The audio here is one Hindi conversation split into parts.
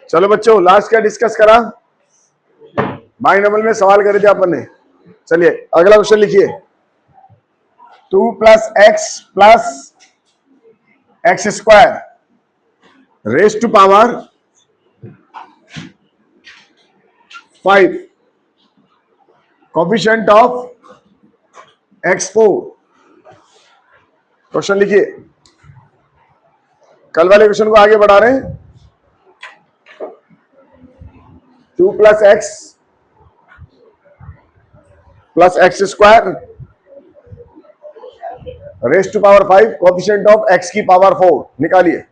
चलो बच्चों, लास्ट क्या डिस्कस करा? बाइनोमियल में सवाल करे थे अपन ने। चलिए अगला क्वेश्चन लिखिए। 2 plus x square raise to power 5 coefficient of x4। Question लिखिए। कल वाले क्वेश्चन को आगे बढ़ा रहे हैं। 2 plus x square raise to power 5 coefficient of x की पावर 4 निकालिए।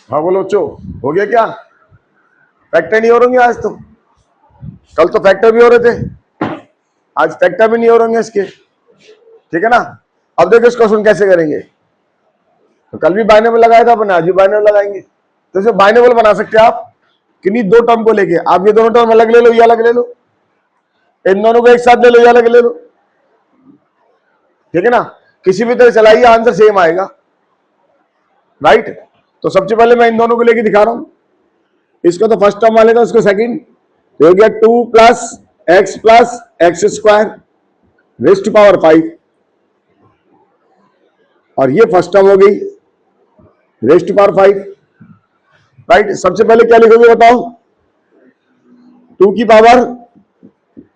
हाँ बोलो बच्चों, हो गया क्या? फैक्टर नहीं हो रहे आज तो। कल तो फैक्टर भी हो रहे थे, आज फैक्टर भी नहीं हो रहे इसके। ठीक है ना? अब देखो इस क्वेश्चन कैसे करेंगे। तो कल भी बाइनोमियल लगाया था अपने, आज भी बाइनोमियल लगाएंगे। तो इसे बाइनोमियल बना सकते हैं आप किन्हीं दो टर्म को लेके। आप ये दोनों टर्म अलग ले लो, ये अलग ले लो, इन दोनों को एक साथ ले लो, ये अलग ले लो। ठीक है ना? किसी भी तरह चलाइए, आंसर सेम आएगा। राइट? तो सबसे पहले मैं इन दोनों को लेके दिखा रहा हूं। इसको तो फर्स्ट टर्म वाले था, उसको सेकंड। तो हो गया 2 plus x square raise to power 5, और ये फर्स्ट टर्म हो गई रेस टू पावर 5। राइट? सबसे पहले क्या लिखोगे बताओ? 2 की पावर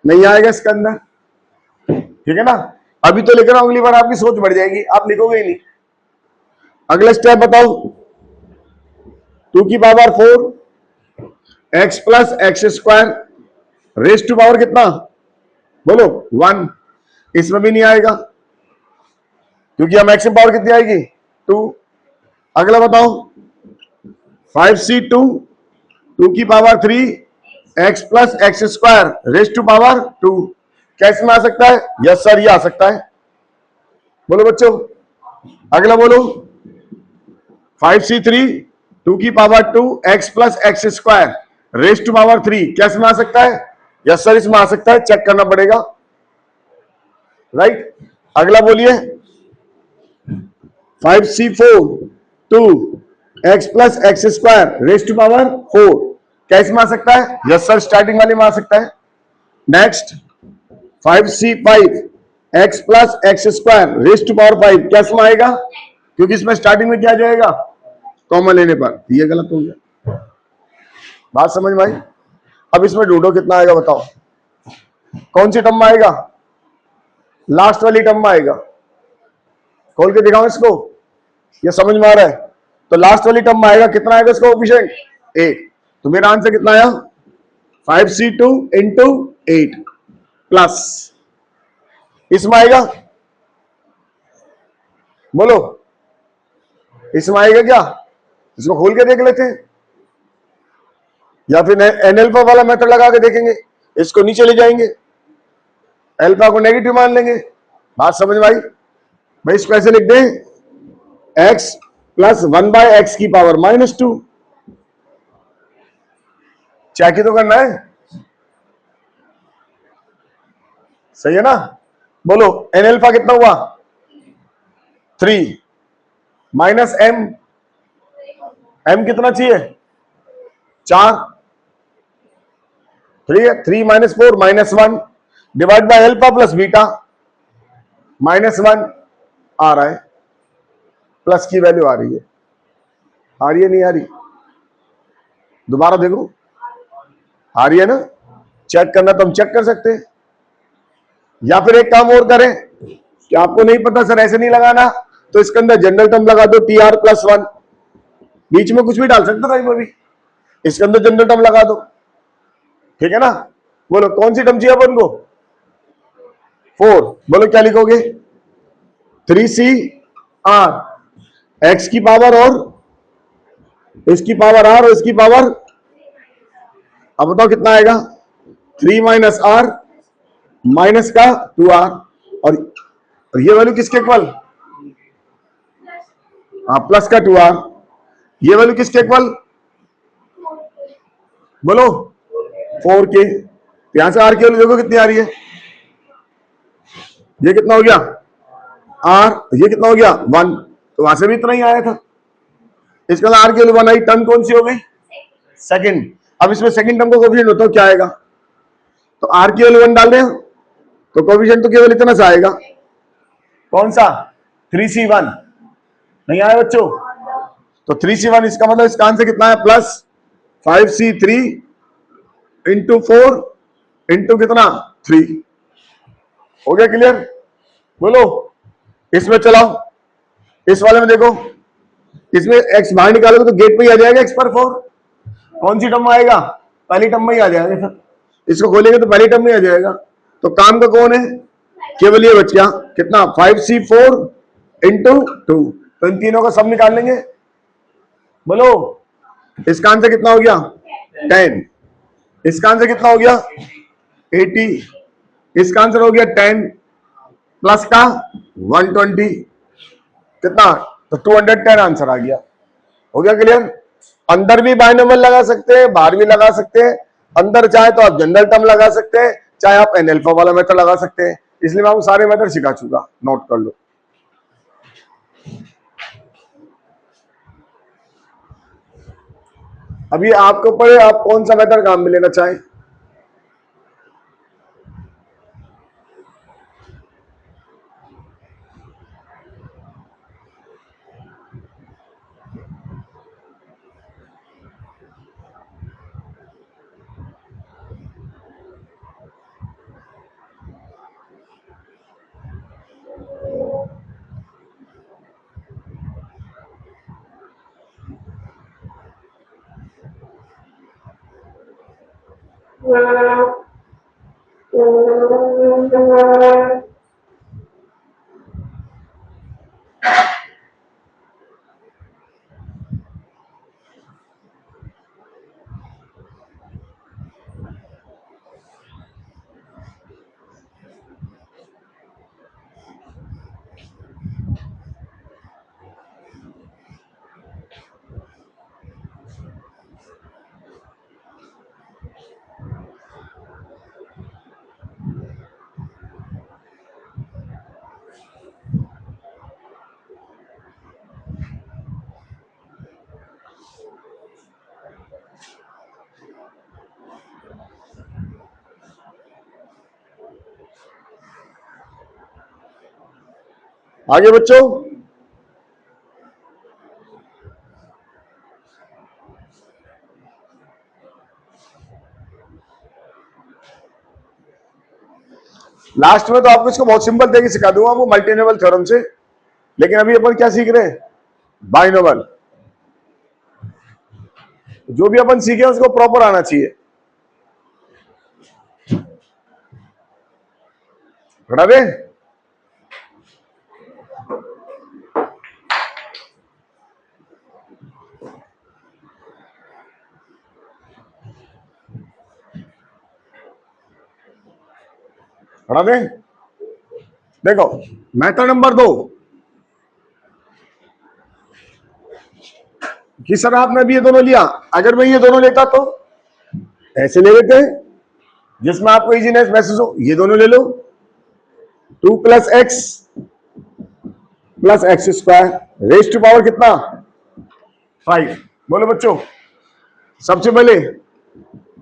नहीं आएगा इसके अंदर। ठीक है ना? अभी तो लिख रहा हूं, अगली बार आपकी सोच बढ़ जाएगी, आप लिखोगे ही नहीं। अगला स्टेप बताओ। 2 की power 4 x plus x square raise to power कितना बोलो? 1। इसमें भी नहीं आएगा क्योंकि हम एक्स की पावर कितनी आएगी? 2। अगला बताओ 5c2 2 की power 3 x plus x square raise to power 2। कैसे में आ सकता है? यस सर, ये आ सकता है। बोलो बच्चों। अगला बोलो 5c3 2 की power 2 x plus x square raise to power 3। कैसे में आ सकता है? यस सर, इसमें आ सकता है, चेक करना पड़ेगा। राइट? अगला बोलिए 5c4 2 x plus x square raise to power 4 कैसे में आ सकता है? यस सर, स्टार्टिंग वाले में आ सकता है। Next 5c5 x plus x square raise to power 5 कैसे में आएगा? क्योंकि इसमें स्टार्टिंग में क्या आ जाएगा? कॉमन लेने पर। ये गलत हो गया। बात समझ में आई? अब इसमें ढूंढो कितना आएगा, बताओ कौन सी टर्म में आएगा? लास्ट वाली टर्म में आएगा। खोल के दिखाओ इसको, ये समझ में आ रहा है? तो लास्ट वाली टर्म में आएगा, कितना आएगा इसको कोएफिशिएंट? 8। तो मेरा आंसर कितना आया? 5c2 इंटू 8 प्लस इसमें आएगा, बोलो इसमें आएगा क्या? इसको खोल के देख लेते हैं, या फिर एन एल्फा वाला मेथड लगा के देखेंगे। इसको नीचे ले जाएंगे, एल्फा को नेगेटिव मान लेंगे। बात समझ में आई? भाई इसको ऐसे लिख दें, x प्लस 1/x की पावर -2। चेक ही तो करना है, सही है ना? बोलो एन एल्फा कितना हुआ? 3 माइनस m, m कितना चाहिए? 4। 3 minus 4 -1 divide by alpha plus beta, -1 आ रहा है, प्लस की वैल्यू आ रही है। आ रही है नहीं आ रही? दोबारा देखो, आ रही है ना? चेक करना तो हम चेक कर सकते हैं, या फिर एक काम और करें कि आपको नहीं पता सर ऐसे नहीं लगाना, तो इसके अंदर जनरल टर्म लगा दो TR प्लस 1। बीच में कुछ भी डाल सकते था, भी इसके अंदर जनरल टर्म लगा दो, ठीक है ना? बोलो कौन सी टर्म चाहिए अपन को? 4। बोलो क्या लिखोगे? 3CR एक्स की पावर और इसकी पावर R और इसकी पावर, अब बताओ कितना आएगा? 3 माइनस R माइनस का 2R, और ये वैल्यू किसके इक्वल? हाँ, प्लस का 2R। ये वैल्यू किसके इक्वल? बोलो 4 के। यहां से R की वैल्यू देखो कितनी आ रही है? ये कितना हो गया? R, ये कितना हो गया? 1। तो वहां से भी इतना ही आया था। इसके बाद R की वैल्यू 1 आई, टर्म कौन सी हो गई? सेकंड। अब इसमें सेकंड टर्म को कोएफिशिएंट बताओ क्या आएगा? तो R की वैल्यू 1 डाल दें तो कोएफिशिएंट तो केवल इतना सा आएगा। कौन सा? 3C1 नहीं आया बच्चों? तो 3C1, इसका मतलब इसका आंसर कितना है? प्लस 5C3 इंटू 4 इंटू कितना? 3। हो गया क्लियर? बोलो इसमें चलाओ, इस वाले में देखो, इसमें x बाहर निकालोगे तो गेट पे ही आ जाएगा x पर 4। कौन सी टर्म में आएगा? पहली टर्म में ही आ जाएगा सर। इसको खोलेंगे तो पहली टर्म में आ जाएगा। तो काम का कौन है? केवल ये बच गया, कितना? 5C4 into 2। तो इन तीनों का सब निकाल लेंगे। बोलो इसका आंसर कितना हो गया? 10। इसका आंसर कितना हो गया? 80। इसका आंसर हो गया 10 प्लस का 120, कितना? तो 210 आंसर आ गया। हो गया क्लियर? अंदर भी बाइनोमियल लगा सकते हैं, बाहर भी लगा सकते हैं। अंदर चाहे तो आप जनरल टर्म लगा सकते हैं, चाहे आप एन एल्फा वाला मेथड लगा सकते हैं। इसलिए मैं आपको सारे मेथड सिखा चुका, नोट कर लो। अभी आपके ऊपर है, आप कौन सा मेथड काम में लेना चाहें। आगे बच्चों, लास्ट में तो आपको इसको बहुत सिंपल तरीके सिखा दूंगा वो मल्टीनोवल थ्योरम से, लेकिन अभी अपन क्या सीख रहे हैं? बाइनोवल। जो भी अपन सीखे उसको प्रॉपर आना चाहिए। हटा दे। हटा दे। देखो मेथड नंबर 2 कि सर आपने भी ये दोनों लिया, अगर मैं ये दोनों लेता तो ऐसे ले लेते हैं जिसमें आपको इजीनेस महसूस हो। ये दोनों ले लो, 2 + x + x² raise to power कितना? 5। बोलो बच्चों, सबसे पहले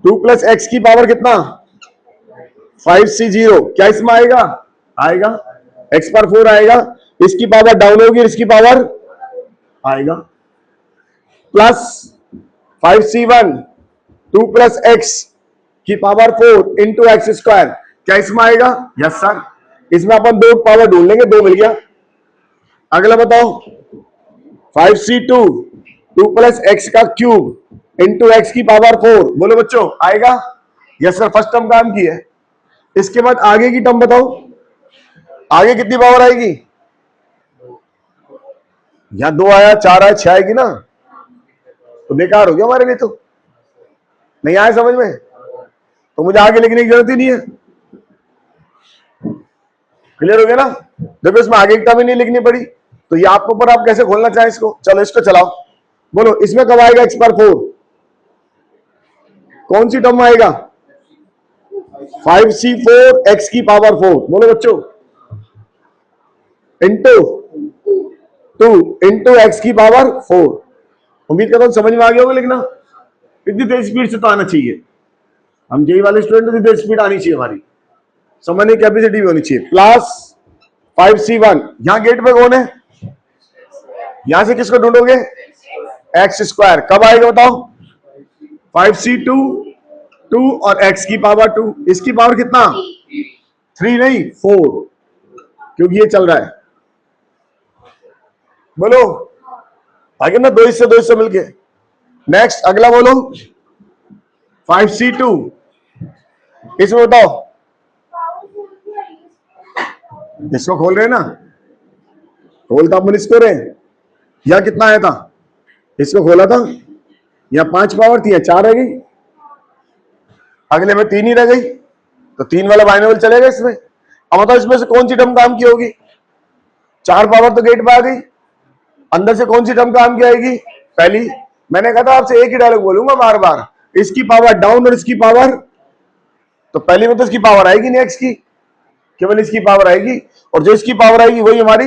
2 + x की पावर कितना? 5c0। क्या इसमें आएगा? आएगा x/4 आएगा। इसकी पावर डाउन होगी, इसकी पावर आएगा प्लस 5c1 2 + x की पावर 4 इंटू x²। क्या इसमें आएगा? Yes sir. इसमें अपन दो पावर ढूंढ लेंगे, 2 मिल गया। अगला बताओ, 5c2 2 + x का क्यूब इंटू x की पावर 4। बोलो बच्चों, आएगा? यस सर, फर्स्ट टर्म काम की है। इसके बाद आगे की टर्म बताओ, आगे कितनी पावर आएगी? यहां 2 आया, 4 आया, 6 आएगी ना, तो बेकार हो गया हमारे लिए। तो नहीं आया समझ में, तो मुझे आगे लिखने की जरूरत ही नहीं है। क्लियर हो गया ना? देखो इसमें आगे की टर्म ही नहीं लिखनी पड़ी, तो ये आपको ऊपर आप कैसे खोलना चाहें इसको। चलो इसको चलाओ, बोलो इसमें कब आएगा x/4? कौन सी टर्म आएगा? 5c4 x की पावर 4। बोलो बच्चों, इंटू 2 इंटू x की पावर 4। उम्मीद करता हूं समझ में आ गया होगा लिखना। इतनी तेज स्पीड से तो आना चाहिए, हम जेई वाले स्टूडेंट, इतनी तेज स्पीड आनी चाहिए, हमारी समझने की कैपेसिटी भी होनी चाहिए। प्लस 5c1, यहां गेट पे कौन है? यहां से किसको ढूंढोगे? x²। कब आएगा बताओ? 5c2 2 और x की पावर 2। इसकी पावर कितना? 3 नहीं 4, क्योंकि ये चल रहा है। बोलो आगे ना, 2 हिस्से 2 हिस्से मिलके। नेक्स्ट अगला बोलो, 5c2 इसमें बताओ, इसको खोल रहे हैं ना, खोलता अपन इसको रहे। यह कितना आया था? इसको खोला था, यह 5 पावर थी, 4 रह गई, अगले में 3 ही रह गई, तो 3 वाला बाइनोवल चलेगा इसमें। अब बताओ इसमें से कौन सी टर्म काम की होगी? 4 पावर तो गेट पे आ गई, अंदर से कौन सी टर्म काम की आएगी? पहली। मैंने कहा था आपसे एक ही डायलॉग बोलूंगा बार बार, इसकी पावर डाउन और इसकी पावर, तो पहली में तो इसकी पावर आएगी नहीं x की, केवल इसकी पावर आएगी, और जो इसकी पावर आएगी वही हमारी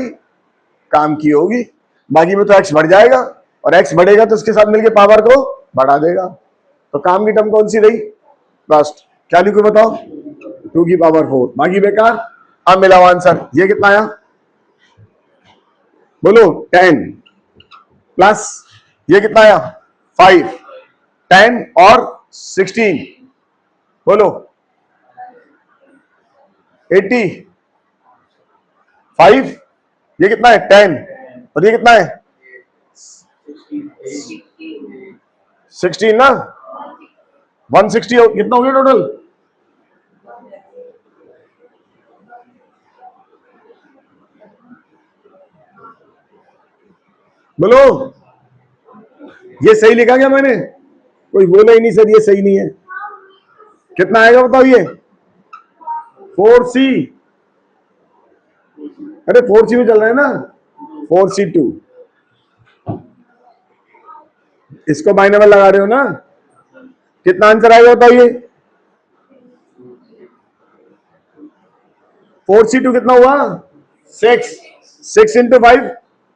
काम की होगी। बाकी में तो x बढ़ जाएगा, और x बढ़ेगा तो इसके साथ मिलकर पावर को बढ़ा देगा। तो काम की टर्म कौन सी रही? लास्ट। क्या लिखो बताओ? 2 की पावर 4, बाकी बेकार। अब मिला आंसर, ये कितना आया? बोलो 10 प्लस ये कितना आया? 5, 10 और 16। बोलो 85। ये कितना है? 10, और ये कितना है? 16 ना, 160 कितना हो गया टोटल? बोलो ये सही लिखा क्या मैंने? कोई बोला ही नहीं सर ये सही नहीं है। कितना आएगा बताओ ये? 4c। अरे 4c में चल रहा है ना, 4c2। इसको बाइनोवल लगा रहे हो ना? कितना आंसर आएगा बताओ ये? 4c2 कितना हुआ? 6। 6 इंटू 5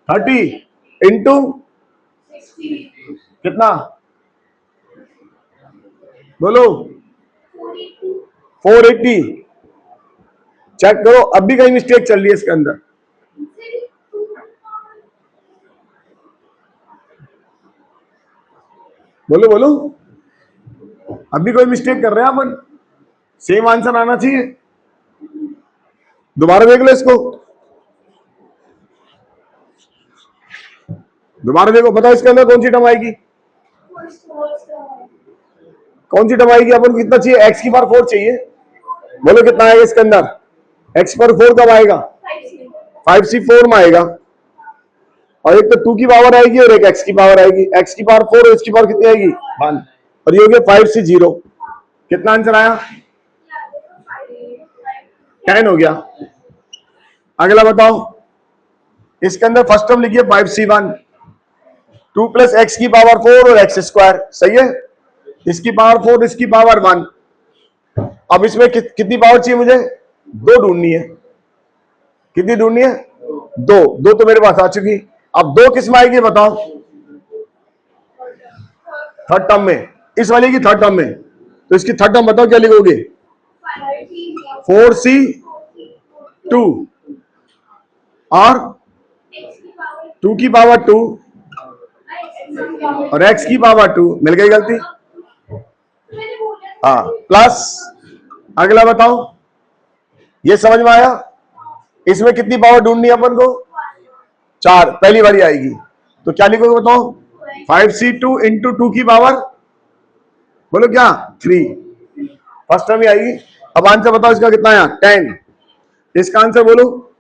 30 इंटू कितना? बोलो 480। चेक करो, अब भी कहीं मिस्टेक चल रही है इसके अंदर। बोलो बोलो, अभी कोई मिस्टेक कर रहे हैं अपन? सेम आंसर आना चाहिए। दोबारा देख लो इसको, दोबारा देखो, बताओ इसके अंदर कौन सी टर्म आएगी? कौन सी टर्म आएगी? अपन को कितना चाहिए? एक्स की पावर 4 चाहिए। बोलो कितना आएगा इसके अंदर? एक्स पावर 4 कब आएगा? 5c4 में आएगा। और एक तो 2 की पावर आएगी और एक एक्स की पावर आएगी। एक्स की पावर 4 और इसकी पावर कितनी आएगी? 1। और ये हो गया 5c0। कितना आंसर आया? 10 हो गया। अगला बताओ, इसके अंदर फर्स्ट टर्म लिखिए 5c1, 2 प्लस एक्स की पावर 4 और एक्स स्क्वायर, सही है। इसकी पावर 4, इसकी पावर 1। अब इसमें कितनी पावर चाहिए मुझे? 2 ढूंढनी है। कितनी ढूंढनी है? 2। 2 तो मेरे पास आ चुकी। अब 2 किस में आएगी बताओ? थर्ड टर्म में, इस वाले की थर्ड टर्म में। तो इसकी थर्ड टर्म बताओ क्या लिखोगे? 4c2 और 2 की पावर 2 और x की पावर 2। मिल गई गलती? हाँ, प्लस। अगला बताओ, ये समझ में आया? इसमें कितनी पावर ढूंढनी है अपन को? 4 पहली बारी आएगी। तो क्या लिखोगे बताओ? 5c2 इंटू 2 की पावर, बोलो क्या? 3। फर्स्ट टर्म ही आएगी। अब आंसर बताओ इसका कितना आया? 10। इसका आंसर बोलो?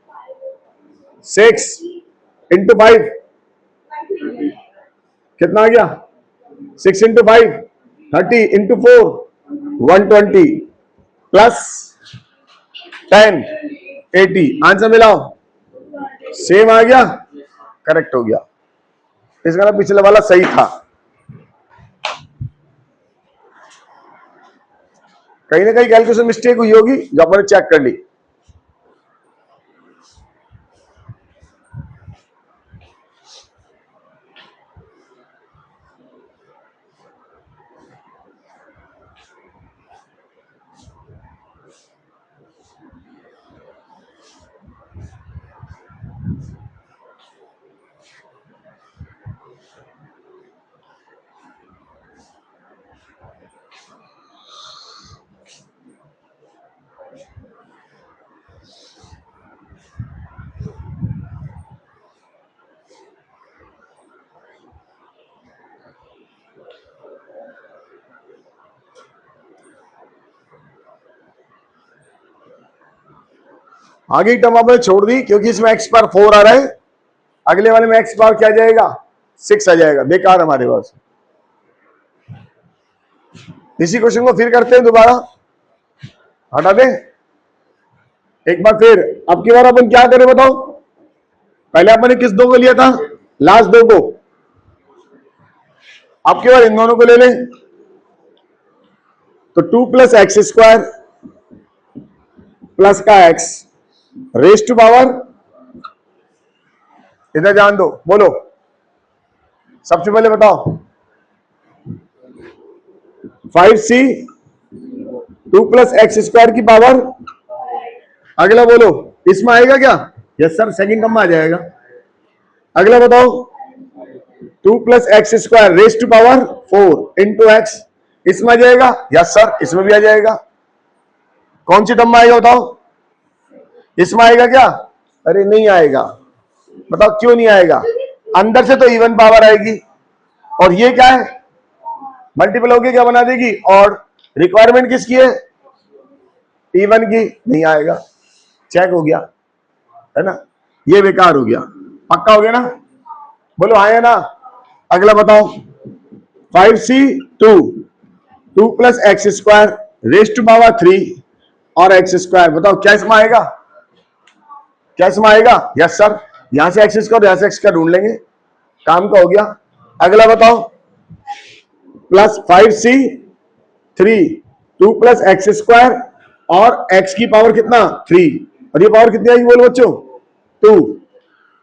6 इंटू 5 कितना आ गया? 6 इंटू 5 30 इंटू 4 120 प्लस 10 80। आंसर मिलाओ, सेम आ गया, करेक्ट हो गया। इसका ना पिछले वाला सही था, कहीं ना कहीं कैलकुलेशन मिस्टेक हुई होगी जो आपने चेक कर ली। आगे टर्म आपने छोड़ दी क्योंकि इसमें एक्स पावर 4 आ रहा है, अगले वाले में एक्स पावर क्या आ जाएगा? 6 आ जाएगा। बेकार हमारे पास। इसी क्वेश्चन को फिर करते हैं दोबारा, हटा दे एक बार फिर। अब की बार अपन क्या करें बताओ? पहले अपन ने किस दो को लिया था? लास्ट दो को। अब की बार इन दोनों को ले लें। तो 2 प्लस एक्स स्क्वायर प्लस का एक्स रेस टू पावर, इधर जान दो, बोलो सबसे पहले बताओ। 5c 2 प्लस एक्स स्क्वायर की पावर। अगला बोलो, इसमें आएगा क्या? यस सर, सेकंड टर्म में आ जाएगा। अगला बताओ, 2 plus x square raise to power 4 into x, इसमें आ जाएगा? यस सर, इसमें भी आ जाएगा। कौन सी टर्म में आएगा बताओ? इसमें आएगा क्या? अरे नहीं आएगा। बताओ क्यों नहीं आएगा? अंदर से तो इवन पावर आएगी और ये क्या है? मल्टीपल होके क्या बना देगी? और रिक्वायरमेंट किसकी है? इवन की। नहीं आएगा, चेक हो गया है ना, ये बेकार हो गया। पक्का हो गया ना? बोलो आया ना? अगला बताओ, 5c2 2 plus x square raise to power 3 और एक्स स्क्वायर, बताओ क्या इसमें आएगा? क्या इसमें आएगा? यस सर, यहां से एक्स स्क्वायर यहां से एक्स स्क्वायर ढूंढ लेंगे, काम का हो गया। अगला बताओ, plus 5c3 2 plus x square और एक्स की पावर कितना? 3, और ये पावर कितनी आएगी बोलो बच्चों? 2।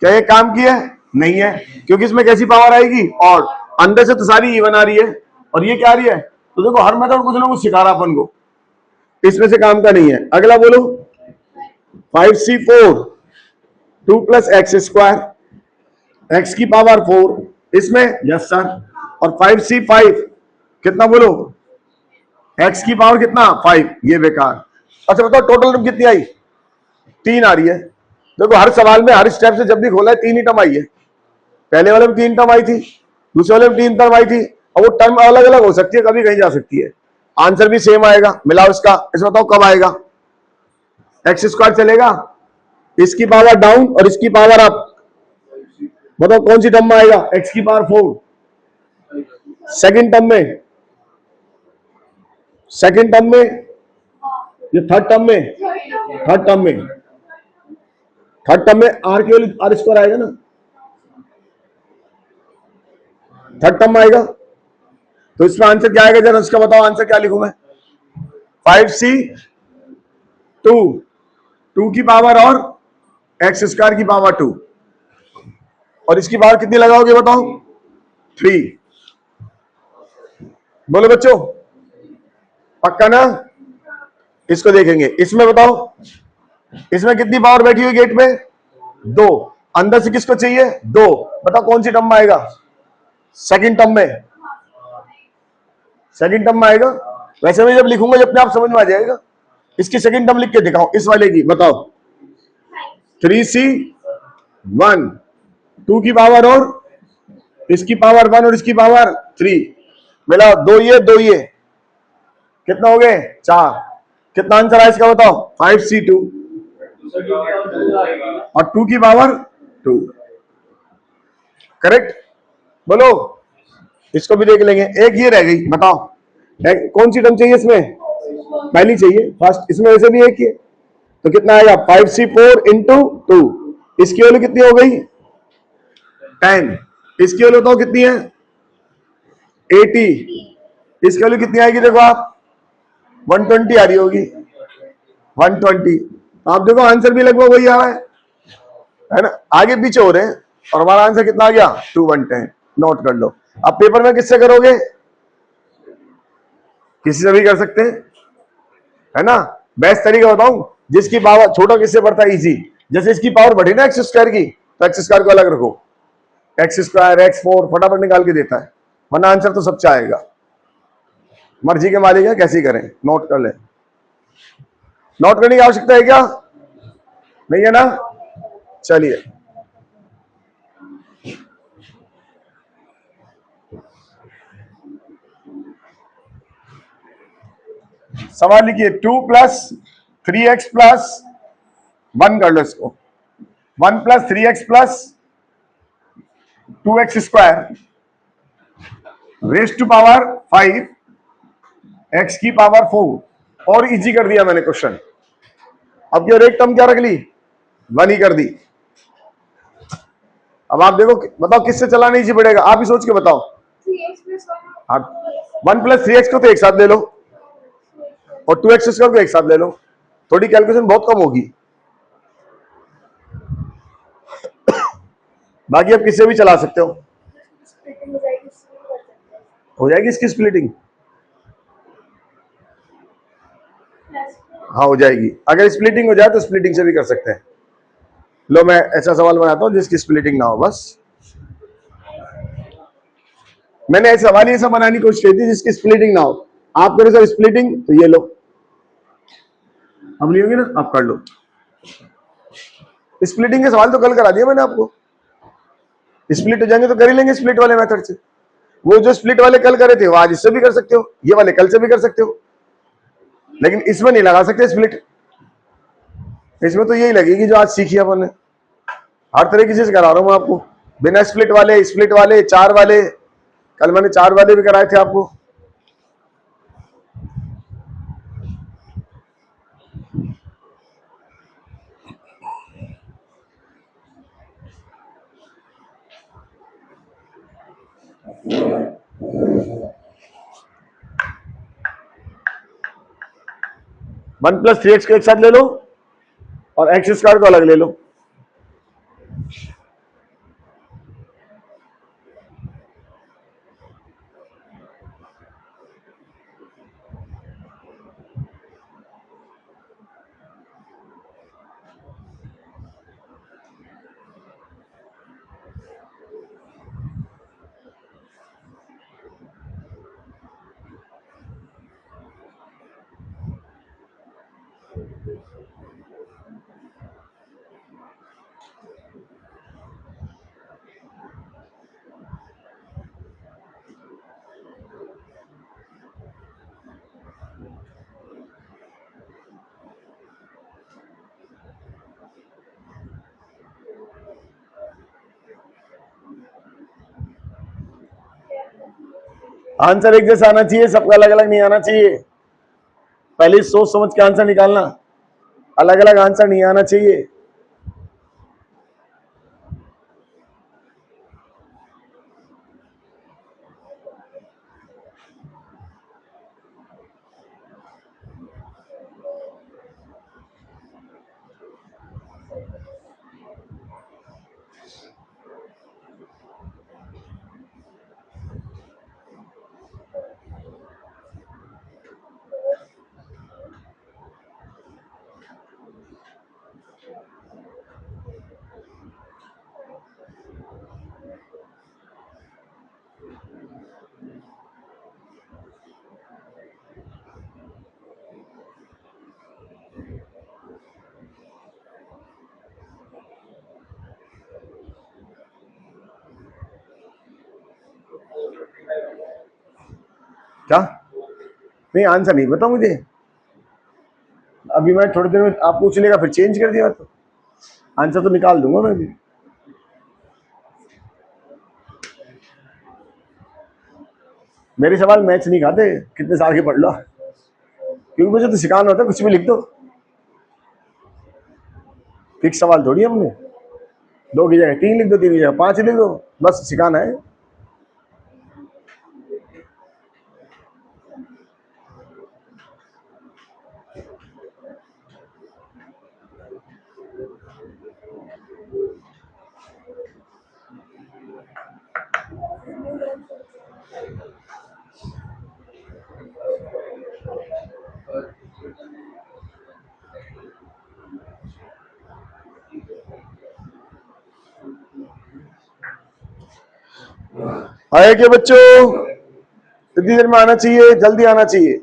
क्या ये काम किया? नहीं है, क्योंकि इसमें कैसी पावर आएगी? और अंदर से तो सारी इवन आ रही है और ये क्या आ रही है? तो देखो हर मेथड कुछ ना कुछ सिखा रहा अपन को, इसमें से काम का नहीं है। अगला बोलो, 5c4 2 plus x square x की पावर 4, इसमें? Yes sir. और 5c5 कितना बोलो? x की पावर कितना? 5। ये बेकार। अच्छा बताओ टोटल टर्म कितनी आई? 3 आ रही है। देखो हर सवाल में हर स्टेप से जब भी खोला है 3 ही टर्म आई है। पहले वाले में 3 टर्म आई थी, दूसरे वाले में 3 टर्म आई थी, और वो टर्म अलग अलग हो सकती है, कभी कहीं जा सकती है। आंसर भी सेम आएगा। मिलाओ इसका, इसमें बताओ कब आएगा? एक्स स्क्वायर चलेगा, इसकी पावर डाउन और इसकी पावर अप। बताओ कौन सी टर्म में आएगा? एक्स की पावर 4 सेकंड टर्म में, सेकंड टर्म में, ये थर्ड टर्म में, थर्ड टर्म में, थर्ड टर्म में आर केवल आर स्क्वायर आएगा ना, थर्ड टर्म में आएगा। तो इसमें आंसर क्या आएगा? जरा उसका बताओ आंसर क्या लिखूं मैं? 5c2, 2 की पावर और एक्स स्क्वायर की पावर 2, और इसकी पावर कितनी लगाओगे बताओ? 3। बोलो बच्चों, पक्का ना? इसको देखेंगे। इसमें बताओ, इसमें कितनी पावर बैठी हुई गेट में? 2। अंदर से किसको चाहिए? 2। बताओ कौन सी टर्म में आएगा? सेकंड टर्म में, सेकंड टर्म में आएगा। वैसे मैं जब लिखूंगा जब अपने आप समझ में आ जाएगा। इसकी सेकंड टर्म लिख के दिखाओ, इस वाले की बताओ। 3c1, 2 की पावर और इसकी पावर 1 और इसकी पावर 3, मिलाओ। 2 ये 2 ये, कितना हो गए? 4। कितना आंसर है इसका बताओ? 5c2 और 2 की पावर 2। करेक्ट? बोलो। इसको भी देख लेंगे। एक ये रह गई, बताओ कौन सी टर्म चाहिए इसमें? पहली चाहिए, फर्स्ट। इसमें वैसे भी एक ही है, तो कितना आएगा? 5c4 into 2। इसकी वैल्यू कितनी हो गई? 10। इसकी वैल्यू बताओ कितनी है? 80। इसकी वैल्यू कितनी आएगी? देखो आप, 120 आ रही होगी, 120। आप देखो आंसर भी लगभग वही आ रहा है ना? आगे पीछे हो रहे हैं, और हमारा आंसर कितना आ गया? 210। नोट कर लो। अब पेपर में किससे करोगे? किसी से भी कर सकते हैं, है ना? बेस्ट तरीका बताऊं, जिसकी पावर छोटा किससे बढ़ता है? इजी। जैसे इसकी पावर बढ़ी ना एक्स स्क्वायर की, तो एक्स स्क्वायर को अलग रखो, एक्स स्क्वायर x4 फटाफट निकाल के देता है, वरना आंसर तो सच्चा आएगा। मर्जी के मालिक है, कैसे करें। नोट कर ले। नोट करने की आवश्यकता है क्या? नहीं है ना? चलिए, सवाल लिखिए। 2 प्लस 3x प्लस 1 कर लो इसको। 1 प्लस 3x प्लस 2x स्क्वायर रेस टू पावर 5 x की पावर 4। और इजी कर दिया मैंने क्वेश्चन। अब ये एक टर्म क्या रख ली? 1 ही कर दी। अब आप देखो, बताओ किससे चलाना इजी पड़ेगा? आप ही सोच के बताओ। 1 प्लस 3x को तो एक साथ ले लो, और 2x स्क्वायर को एक साथ ले लो, थोड़ी कैलकुलेशन बहुत कम होगी। बाकी आप किससे भी चला सकते हो। हो जाएगी इसकी स्प्लिटिंग? हाँ हो जाएगी। अगर स्प्लिटिंग हो जाए तो स्प्लिटिंग से भी कर सकते हैं। लो मैं ऐसा सवाल बनाता हूं जिसकी स्प्लिटिंग ना हो। बस मैंने ऐसा सवाल ही ऐसा बनाने की कोशिश की थी जिसकी स्प्लिटिंग ना हो। आप करो सर स्प्लिटिंग, तो ये लो। अब नहीं होगी ना? आप कर लो। स्प्लिटिंग के सवाल तो कल करा दिया मैंने आपको। स्प्लिट हो जाएंगे तो कर ही लेंगे स्प्लिट वाले मेथड से। वो जो स्प्लिट वाले कल करे थे वो आज इससे भी कर सकते हो, ये वाले कल से भी कर सकते हो, लेकिन इसमें नहीं लगा सकते स्प्लिट। इसमें तो यही लगेगी जो आज सीखी अपन ने। हर तरह की चीज करा रहा हूं मैं आपको। बिना स्प्लिट वाले, स्प्लिट वाले, चार वाले, कल मैंने चार वाले भी कराए थे आपको। वन प्लस 3x को एक साथ ले लो, और एक्स स्क्वायर को अलग ले लो। आंसर एक जैसा आना चाहिए, सबका अलग अलग नहीं आना चाहिए। पहले सोच समझ के आंसर निकालना, अलग अलग आंसर नहीं आना चाहिए। क्या नहीं, आंसर नहीं पता मुझे। अभी मैं थोड़ी देर में आप पूछ लेगा, फिर चेंज कर दिया तो आंसर तो निकाल दूंगा मैं भी। मेरे सवाल मैच नहीं खाते, कितने साल के पढ़ लो, क्योंकि मुझे तो सिखाना होता है, कुछ भी लिख दो। फिक्स सवाल थोड़ी हमने, 2 की जगह 3 लिख दो, 3 की जगह 5 लिख दो, बस सिखाना है। आए क्या बच्चों? कितनी देर में आना चाहिए? जल्दी आना चाहिए।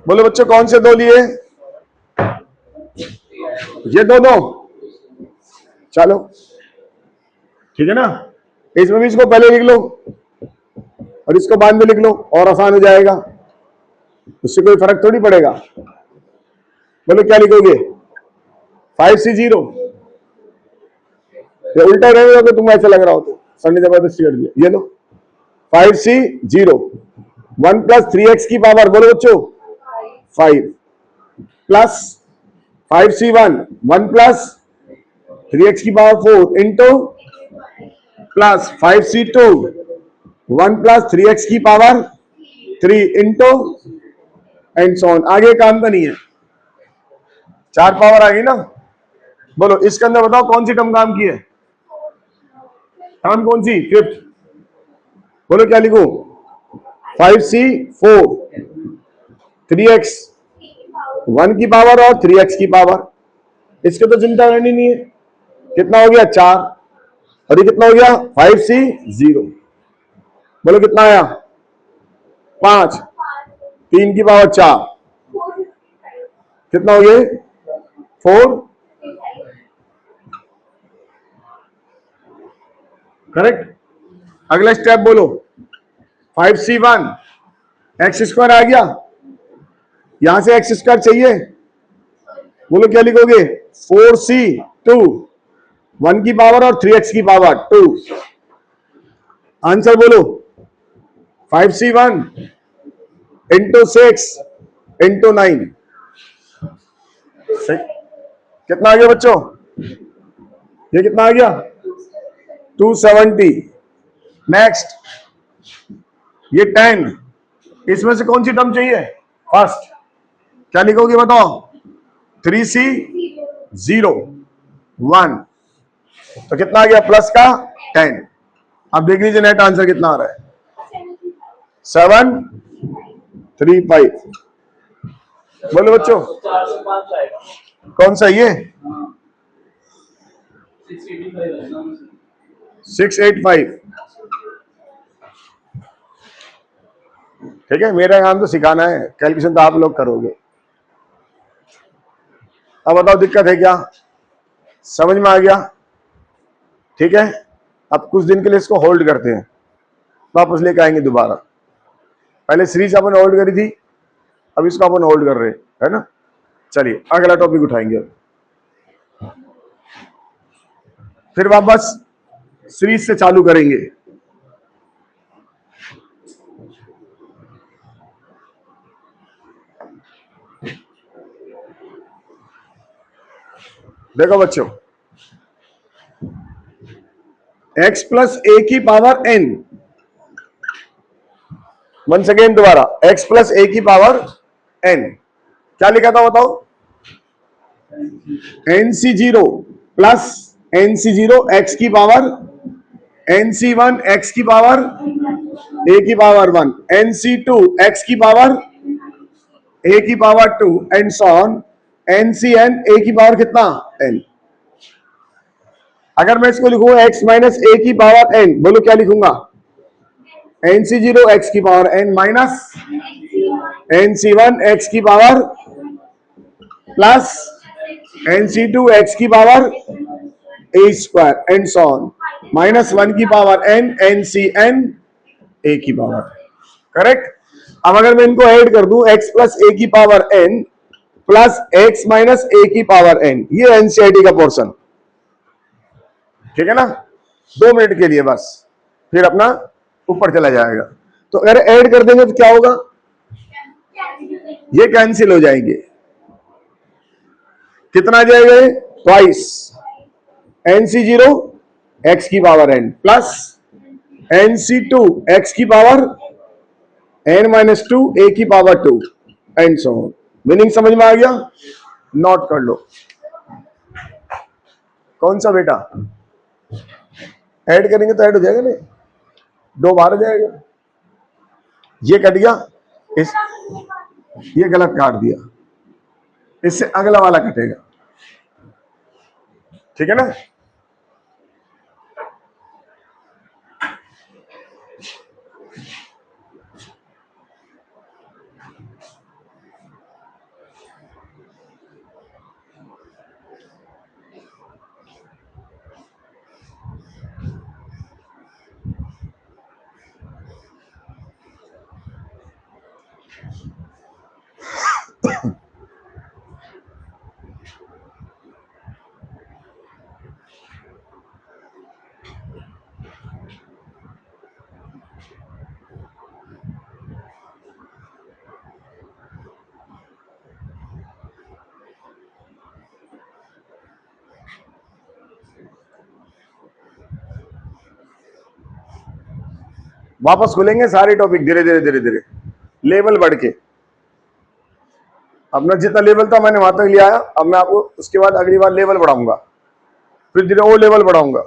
बोलो बच्चों, कौन से 2 लिए? ये दोनों, चलो ठीक है ना। इसमें भी इसको पहले लिख लो और इसको बाद में लिख लो, और आसान हो जाएगा, उससे कोई फर्क थोड़ी पड़ेगा। बोलो क्या लिखोगे? 5C0, ये उल्टा रहेगा तो तुम ऐसा लग रहा हो तो सर ने जबरदस्ती कर दिया। ये लो 5C0, 1 + 3x की पावर, बोलो बच्चों 5, प्लस 5C1, 1 + 3x की power 4 into plus 5C2, 1 + 3x की power 3 into and so on. आगे काम का नहीं है, 4 पावर आ गई ना। बोलो इसके अंदर बताओ कौन सी टर्म काम की है? टर्म कौन सी? 5th। बोलो क्या लिखूं? 5C4, 3x, 1 की पावर और 3x की पावर। इसके तो चिंता करनी नहीं है। कितना हो गया? 4, और ये कितना हो गया? 5C0। बोलो कितना आया? 5, 3 की पावर 4, कितना हो गया? 4। करेक्ट। अगला स्टेप बोलो 5C1, x² आ गया, यहां से x² चाहिए। बोलो क्या लिखोगे? 4C2, 1 की पावर और 3x की पावर 2। आंसर बोलो 5C1 इंटू 6 इंटू 9। कितना आ गया बच्चों? ये कितना आ गया? 270। नेक्स्ट ये 10, इसमें से कौन सी टर्म चाहिए? फर्स्ट। क्या लिखोगे बताओ? 3C0, 1, तो कितना आ गया? प्लस का 10। अब देख लीजिए नेट आंसर कितना आ रहा है? 735। बोलो बच्चों कौन सा? ये 685। ठीक है, मेरा काम तो सिखाना है, कैलकुलेशन तो आप लोग करोगे। अब बताओ दिक्कत है क्या? समझ में आ गया? ठीक है, अब कुछ दिन के लिए इसको होल्ड करते हैं, वापस लेके आएंगे दोबारा। पहले सीरीज अपन होल्ड करी थी, अब इसको अपन होल्ड कर रहे हैं, है ना। चलिए अगला टॉपिक उठाएंगे, फिर वापस सीरीज से चालू करेंगे। देखो बच्चों, x प्लस ए की पावर n, वंस अगेन दोबारा x प्लस ए की पावर n, क्या लिखा था बताओ, nc0 प्लस nc0 x की पावर nc1 x की पावर a की पावर 1, nc2 x की पावर a की power 2 and so on, ncn a की पावर कितना n। अगर मैं इसको लिखूं x माइनस a की पावर n, बोलो क्या लिखूंगा, nc0 x की power n minus nc1 x की पावर प्लस nc2 x की power a square and so on, minus 1 की पावर n ncn a की पावर। करेक्ट। अब अगर मैं इनको ऐड कर दूं, x प्लस a की power n plus x minus a की पावर n, ये एनसीईआरटी का पोर्शन, ठीक है ना। 2 मिनट के लिए बस, फिर अपना ऊपर चला जाएगा। तो अगर ऐड कर देंगे तो क्या होगा, ये कैंसिल हो जाएंगे, कितना आ जाएगा, ट्वाइस nc0 x की power n plus nc2 x की पावर n माइनस 2 a की power 2 and so on. Meaning समझ में आ गया, नोट कर लो। कौन सा बेटा, ऐड करेंगे तो ऐड हो जाएगा, नहीं 2 बार हो जाएगा, ये कट गया, इस ये गलत काट दिया, इससे अगला वाला कटेगा, ठीक है ना। वापस खुलेंगे सारे टॉपिक धीरे धीरे धीरे धीरे, लेवल बढ़ के। अपना जितना लेवल था मैंने वहां तक लिया है, अब मैं आपको उसके बाद अगली बार लेवल बढ़ाऊंगा, फिर धीरे वो लेवल बढ़ाऊंगा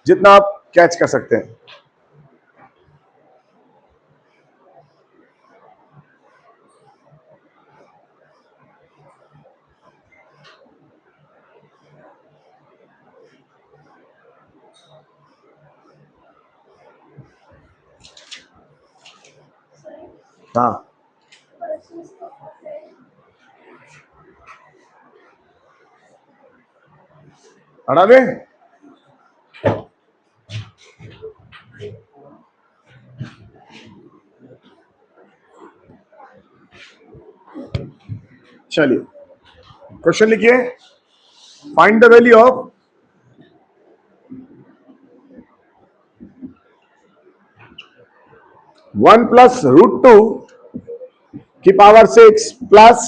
जितना आप कैच कर सकते हैं। हाँ हटा दे, चलिए क्वेश्चन लिखिए, find the value of one plus root two की power 6 plus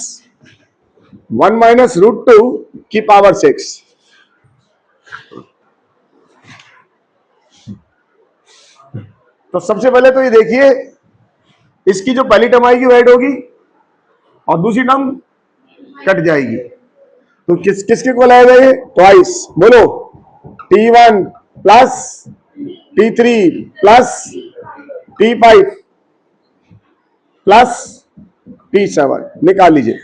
1 minus root two की पावर 6। तो सबसे पहले तो ये देखिए, इसकी जो पहली टर्म आएगी वो ऐड होगी और दूसरी टर्म कट जाएगी, तो किसके को लाएगा ये, ट्वाइस। बोलो t1 plus t3 plus t5 plus t7, निकाल लीजिए।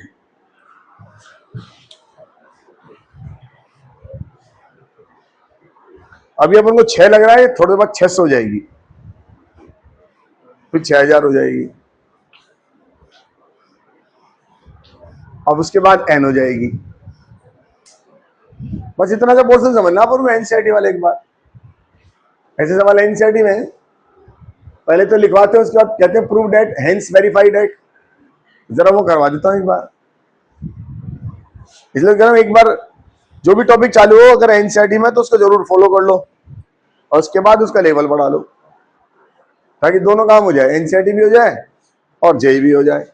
अभी अपन को 6 लग रहा है, थोड़ी देर बाद 600 हो जाएगी, फिर 6000 हो जाएगी, अब उसके बाद n हो जाएगी। बस इतना सा पोर्शन समझना पर एनसीईआरटी वाले। एक बार ऐसे सवाल एनसीईआरटी में पहले तो लिखवाते हैं, उसके बाद कहते हैं prove that hence verified that. जरा वो करवा देता हूं एक बार। इसलिए कह रहा हूं एक बार जो भी टॉपिक चालू हो अगर एनसीईआरटी में तो उसको जरूर फॉलो कर लो और उसके बाद उसका लेवल बढ़ा लो, ताकि दोनों काम हो जाए, एनसीईआरटी भी हो जाए और जेई भी हो जाए।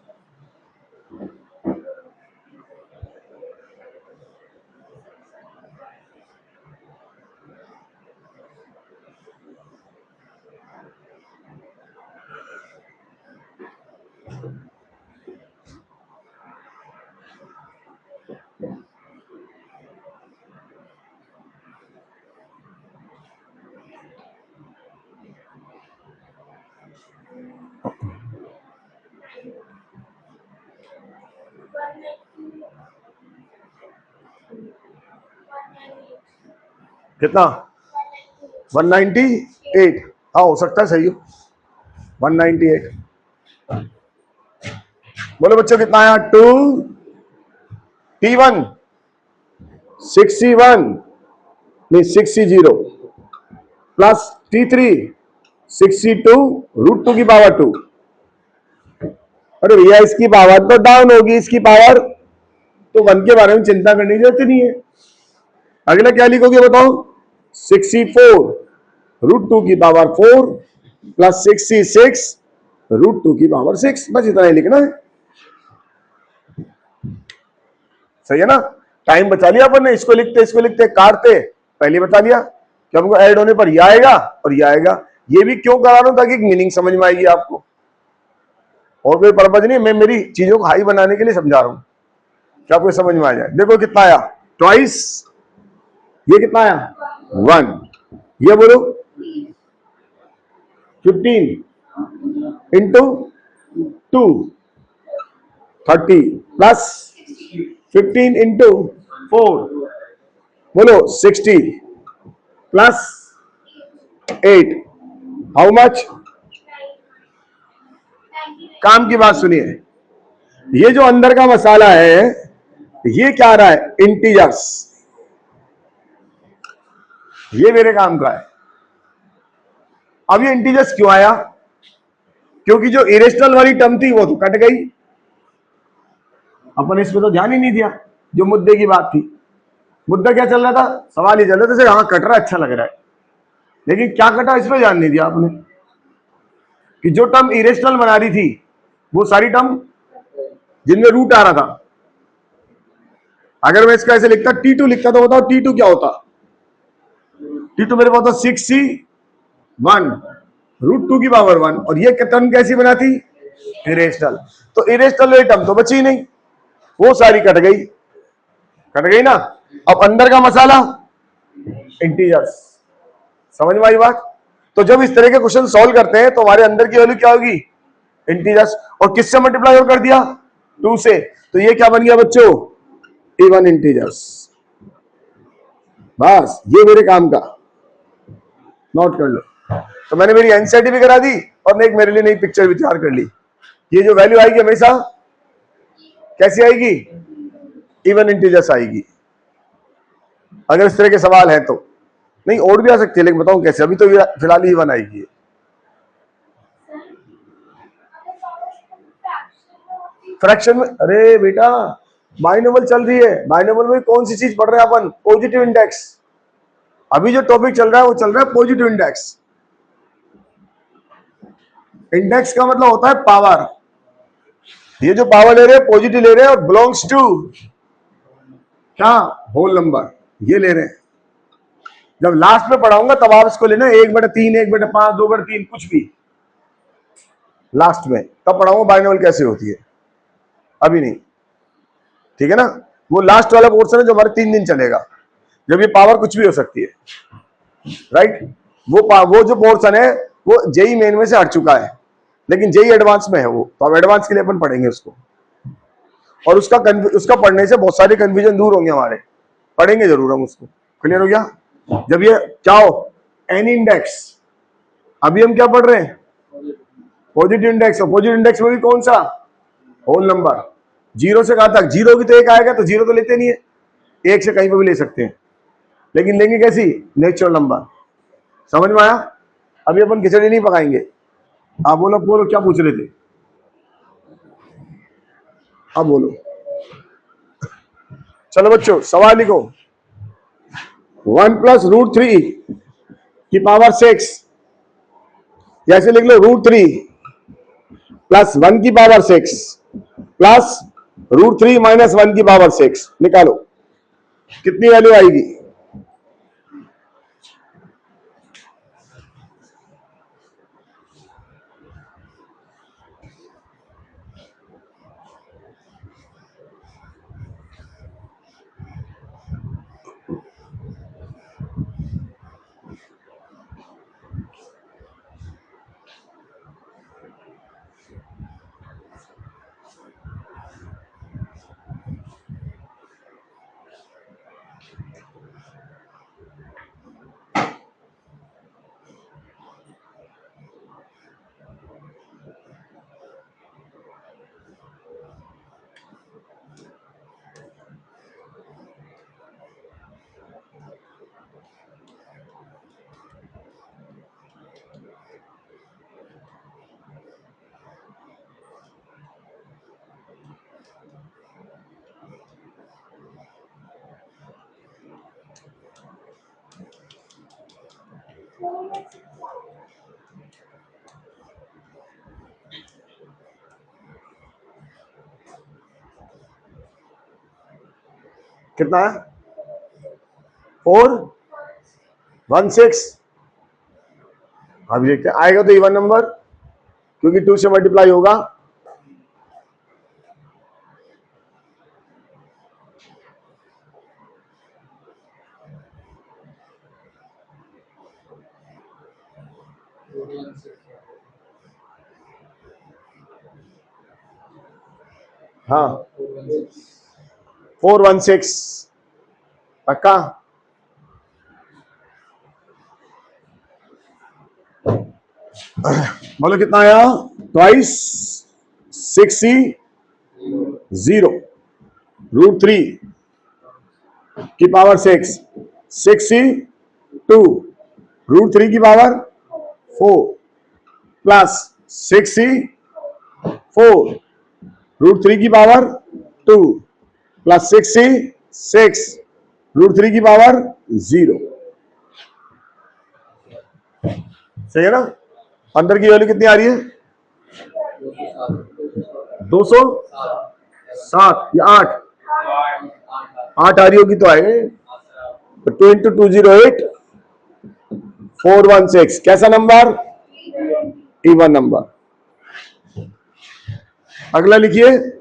कितना? 198। हाँ हो सकता है, सही हो 198। बोलो बच्चों कितना आया? 2T1 61 नहीं 60 प्लस T3 62 √2 की पावर 2। अरे भैया इसकी पावर तो डाउन होगी, इसकी पावर तो 1 के बारे में चिंता करने की जरूरत नहीं है। अगला क्या लिखोगे बताओ? 64 √2 की पावर 4 प्लस 66 √2 की पावर 6। बस इतना ही लिखना है, सही है ना? टाइम बचा लिया अपन ने, इसको लिखते काटते पहले बता दिया कि हमको ऐड होने पर ये आएगा और ये आएगा। ये भी क्यों करा रहा हूं? ताकि मीनिंग समझ में आएगी आपको, और कोई पर्पज नहीं। मैं मेरी चीजों को हाई बनाने के लिए समझा रहा हूं कि आपको समझ में आ जाए। देखो कितना आया? ट्वाइस। ये कितना आया? 1। ये बोलो 15 इंटू 2 30 प्लस 15 इंटू 4 बोलो 60 प्लस 8 हाउ मच? काम की बात सुनिए, ये जो अंदर का मसाला है ये क्या आ रहा है? इंटीजर्स। ये मेरे काम का है। अब ये इंटीजर्स क्यों आया? क्योंकि जो इरेशनल वाली टर्म थी वो तो कट गई, अपन इसमें तो ध्यान ही नहीं दिया। जो मुद्दे की बात थी, मुद्दा क्या चल रहा था? सवाल ये चल रहा था सर हाँ कट रहा है, अच्छा लग रहा है, लेकिन क्या कटा इस पर ध्यान नहीं दिया आपने कि जो टर्म इरेशनल बना रही थी वो सारी टर्म जिनमें रूट आ रहा था, अगर मैं इसका ऐसे लिखता T2 लिखता तो बताओ T2 क्या होता? T2 मेरे पास होता 61 √2 की पावर 1। और ये टर्म कैसी बना थी? इरेशनल। तो इरेशनल वाली टर्म तो बची ही नहीं, वो सारी कट गई ना। अब अंदर का मसाला इंटीजर्स। समझ में आई बात? तो जब इस तरह के क्वेश्चन सॉल्व करते हैं तो हमारे अंदर की वैल्यू क्या होगी? इंटीजर्स। और किससे मल्टीप्लाई कर दिया? 2 से। तो ये क्या बन गया बच्चों? Even integers. बस ये मेरे काम का, नोट कर लो। तो मैंने मेरी एनसीईआरटी भी करा दी और एक मेरे लिए नई पिक्चर भी तैयार कर ली। ये जो वैल्यू आएगी हमेशा कैसी आएगी? इवन इंटीजर्स आएगी, अगर इस तरह के सवाल है तो। नहीं और भी आ सकती है, लेकिन बताऊं कैसे? अभी तो फिलहाल ही 1 आएगी। फ्रैक्शन में? अरे बेटा बाइनोमियल चल रही है, बाइनोमियल में कौन सी चीज पढ़ रहे हैं अपन? Positive index. अभी जो टॉपिक चल रहा है वो चल रहा है पॉजिटिव इंडेक्स। इंडेक्स का मतलब होता है पावर। ये जो पावर ले रहे हैं पॉजिटिव ले रहे हैं और बिलोंग्स टू क्या? होल नंबर ये ले रहे हैं। जब लास्ट में पढ़ाऊंगा तब आप इसको लेना 1/3 1/5 2/3 कुछ भी लास्ट में, तब पढ़ाऊंगा बाइनोमियल कैसे होती है, अभी नहीं। ठीक है ना? वो लास्ट वाला पोर्शन है जो हमारे 3 दिन चलेगा, जब ये पावर कुछ भी हो सकती है, राइट? वो जो पोर्शन है वो जेई मेन में से हट चुका है, लेकिन जेई एडवांस में है वो, तो अब एडवांस के लिए अपन पढ़ेंगे उसको। और उसका पढ़ने से बहुत सारे कंफ्यूजन दूर होंगे हमारे, पढ़ेंगे जरूर हम उसको। क्लियर हो गया? जब ये क्या हो एन इंडेक्स, अभी हम क्या पढ़ रहे हैं? Positive index. और पॉजिटिव इंडेक्स में भी कौन सा? Whole number. 0 से कहां तक? 0 की तो 1 आएगा, तो 0 तो लेते नहीं है, एक से कहीं पर भी ले सकते हैं, लेकिन लेंगे कैसी? Natural number. समझ में आया? अभी अपन खिचड़ी नहीं पकाएंगे। आप बोलो बोलो, क्या पूछ रहे थे? अब बोलो। चलो बच्चों, सवाल लिखो। 1 प्लस रूट 3 की पावर 6, जैसे लिख लो √3 प्लस 1 की पावर 6 प्लस √3 माइनस 1 की पावर 6। निकालो कितनी वैल्यू आएगी। कितना है? 416। अभी देखते हैं, आएगा तो इवन नंबर, क्योंकि 2 से मल्टीप्लाई होगा। हाँ 416 पक्का। बोलो कितना आया? ट्वाइस 6C0 √3 की पावर 6 6C2 √3 की पावर 4 प्लस 6C4 √3 की पावर 2 प्लस 6C6 √3 की पावर 0। सही है ना? अंदर की वैल्यू कितनी आ रही है? 207 या 8 आ रही होगी तो आएगा। 2 × 208 416। कैसा नंबर? Even number. अगला लिखिए।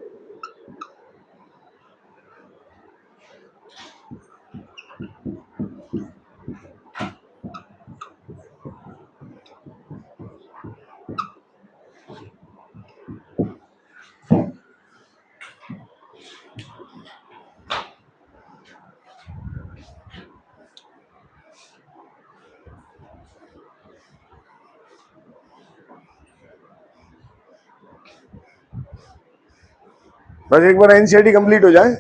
बस एक बार एनसीईआरटी कंप्लीट हो जाए,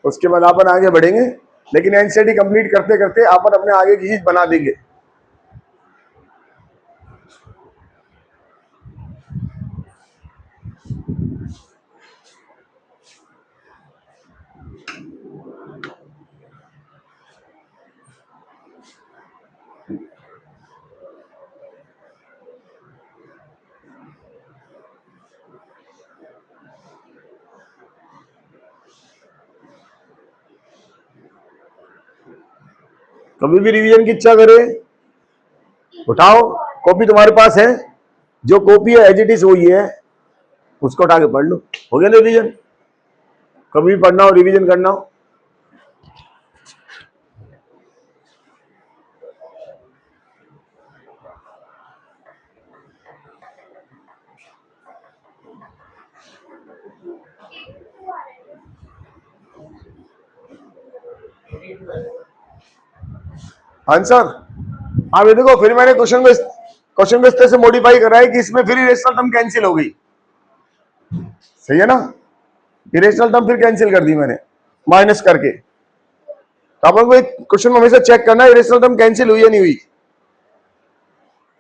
उसके बाद अपन आगे बढ़ेंगे। लेकिन एनसीईआरटी कंप्लीट करते करते अपन अपने आगे की चीज बना देंगे। कभी भी रिवीजन की इच्छा करे, उठाओ कॉपी तुम्हारे पास है, जो कॉपी है एज इट इज वही है, उसको उठा के पढ़ लो। हो गया ना रिवीजन? कभी भी पढ़ना हो, रिवीजन करना हो। आंसर हाँ ये देखो, फिर मैंने क्वेश्चन को इस तरह से मॉडिफाई करा है कि इसमें फिर रेशनल टर्म कैंसिल हो गई। सही है ना? इरेशनल टर्म फिर कैंसिल कर दी मैंने माइनस करके। तो अपन को एक क्वेश्चन में हमेशा चेक करना है इरेशनल टर्म कैंसिल हुई या नहीं हुई।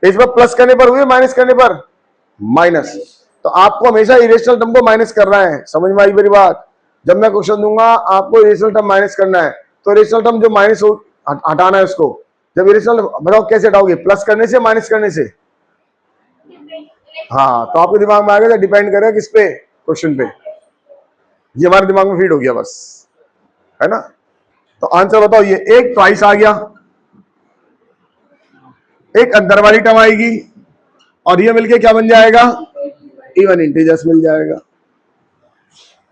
इस बार प्लस करने पर हुई, माइनस करने पर माइनस। तो आपको हमेशा इरेशनल टर्म को माइनस करना है। समझ में आई मेरी बात? जब मैं क्वेश्चन दूंगा आपको इरेशनल टर्म माइनस करना है, तो इरेशनल टर्म जो माइनस हटाना है उसको। जब इरेशनल, बताओ कैसे हटाओगे? प्लस करने से, माइनस करने से? हाँ, तो आपके दिमाग में आ गया, डिपेंड करेगा किस पे? क्वेश्चन पे। ये हमारे दिमाग में फीड हो गया बस, है ना? तो आंसर बताओ, ये एक ट्वाइस आ गया, एक अंदर वाली टर्म आएगी, और ये मिलके क्या बन जाएगा? इवन इंटीजर्स मिल जाएगा।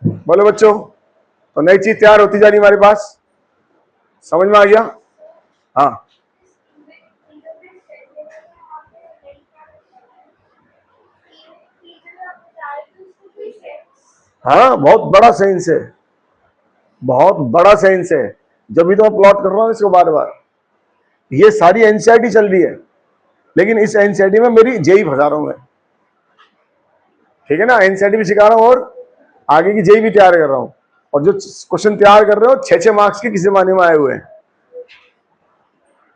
बोलो बच्चों, तो नई चीज तैयार होती जा रही हमारे पास। समझ में आ गया? हाँ, हाँ, बहुत बड़ा साइंस है, बहुत बड़ा साइंस है। जब भी तो मैं प्लॉट कर रहा हूं इसको बार बार। ये सारी एनसीईआरटी चल रही है, लेकिन इस एनसीईआरटी में मेरी जेई फंसा रहा हूं मैं। ठीक है ना? एनसीईआरटी भी सिखा रहा हूं और आगे की जेई भी तैयार कर रहा हूं। और जो क्वेश्चन तैयार कर रहे हो 6-6 मार्क्स के किसी माने में आए हुए हैं,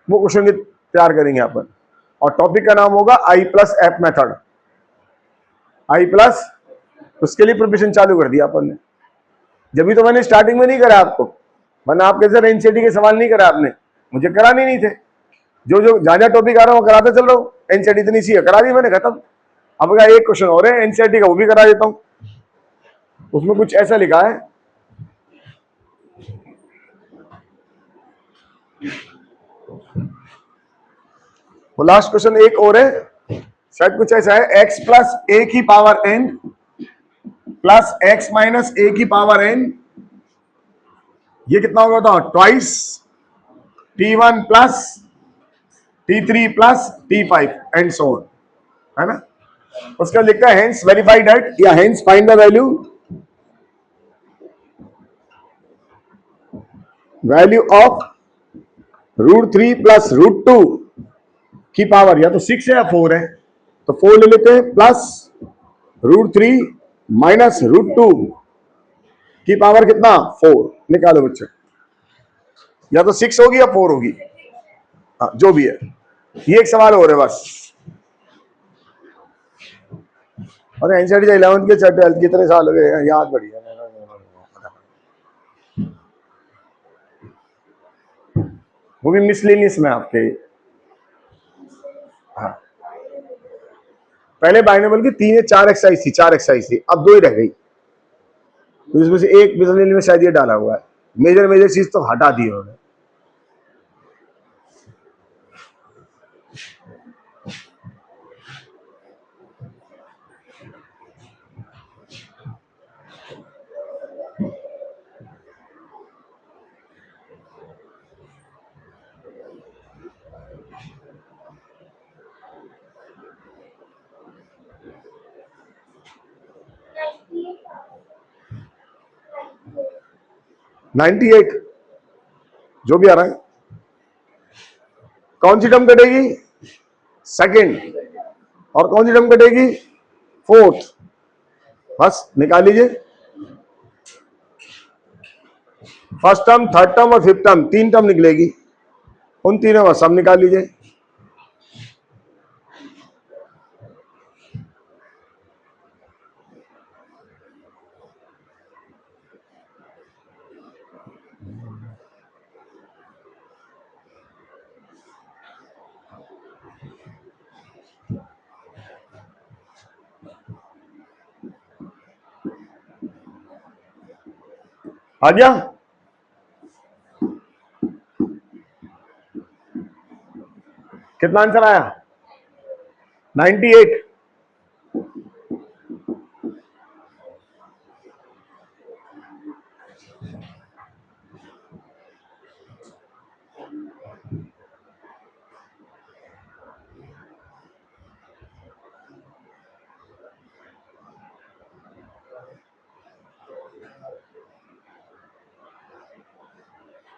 वो क्वेश्चन भी तैयार करेंगे अपन। और टॉपिक का नाम होगा I+F मेथड। I+, उसके लिए प्रिपरेशन चालू कर दिया अपन ने। जब भी तो मैंने स्टार्टिंग में नहीं करा आपको, वरना आपके सर एनसीईआरटी के सवाल नहीं करा आपने, मुझे कराने नहीं थे। जो जो जहां टॉपिक आ रहा है वो कराता चल रहा हूँ। एनसीईआरटी इतनी सी है, करा दी मैंने, खत्म। अब का एक क्वेश्चन और है एनसीईआरटी का, वो भी करा देता हूँ। उसमें कुछ ऐसा लिखा है, वो लास्ट क्वेश्चन एक और है, शायद कुछ ऐसा है, x+a⁴n प्लस x-a⁴n, ये कितना होगा बताओ? Twice t1 plus t3 plus t5 and so on, है ना? उसका लिखता है हेंस वेरीफाइड एट, या hence find the value of √3 plus √2 की पावर, या तो 6 है या 4 है, तो 4 ले लेते हैं, प्लस √3 माइनस √2 की पावर कितना? 4। निकालो बच्चे, या तो 6 होगी या 4 होगी, हाँ जो भी है। ये एक सवाल हो रहा है बस। अरे एनसीईआरटी 11th के 12th कितने साल हो गए, याद बढ़िया। वो भी मिसलेनियस में आपके। हाँ, पहले बाइनोमियल की 3 या 4 एक्सरसाइज थी, 4 एक्सरसाइज थी, अब 2 ही रह गई। तो इसमें से एक मिसलेनियस में शायद ये डाला हुआ है, मेजर मेजर चीज तो हटा दी उन्होंने। नाइनटी 98 जो भी आ रहा है। कौन सी टर्म कटेगी? सेकंड। और कौन सी टर्म कटेगी? फोर्थ। बस निकाल लीजिए, फर्स्ट टर्म, थर्ड टर्म और फिफ्थ टर्म, 3 टर्म निकलेगी। उन तीनों का सम निकाल लीजिए। आ गया? कितना आंसर आया? 98।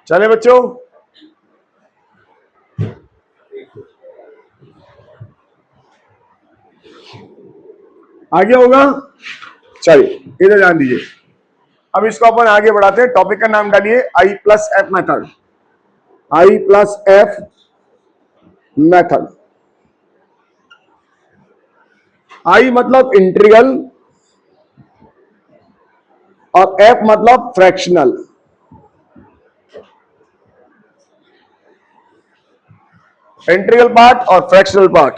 चले बच्चों, आगे होगा। चलिए इधर ध्यान दीजिए, अब इसको अपन आगे बढ़ाते हैं, टॉपिक का नाम डालिए आई प्लस एफ मेथड। आई प्लस एफ मेथड। आई मतलब इंटीग्रल और एफ मतलब फ्रैक्शनल। इंटीग्रल पार्ट और फ्रैक्शनल पार्ट,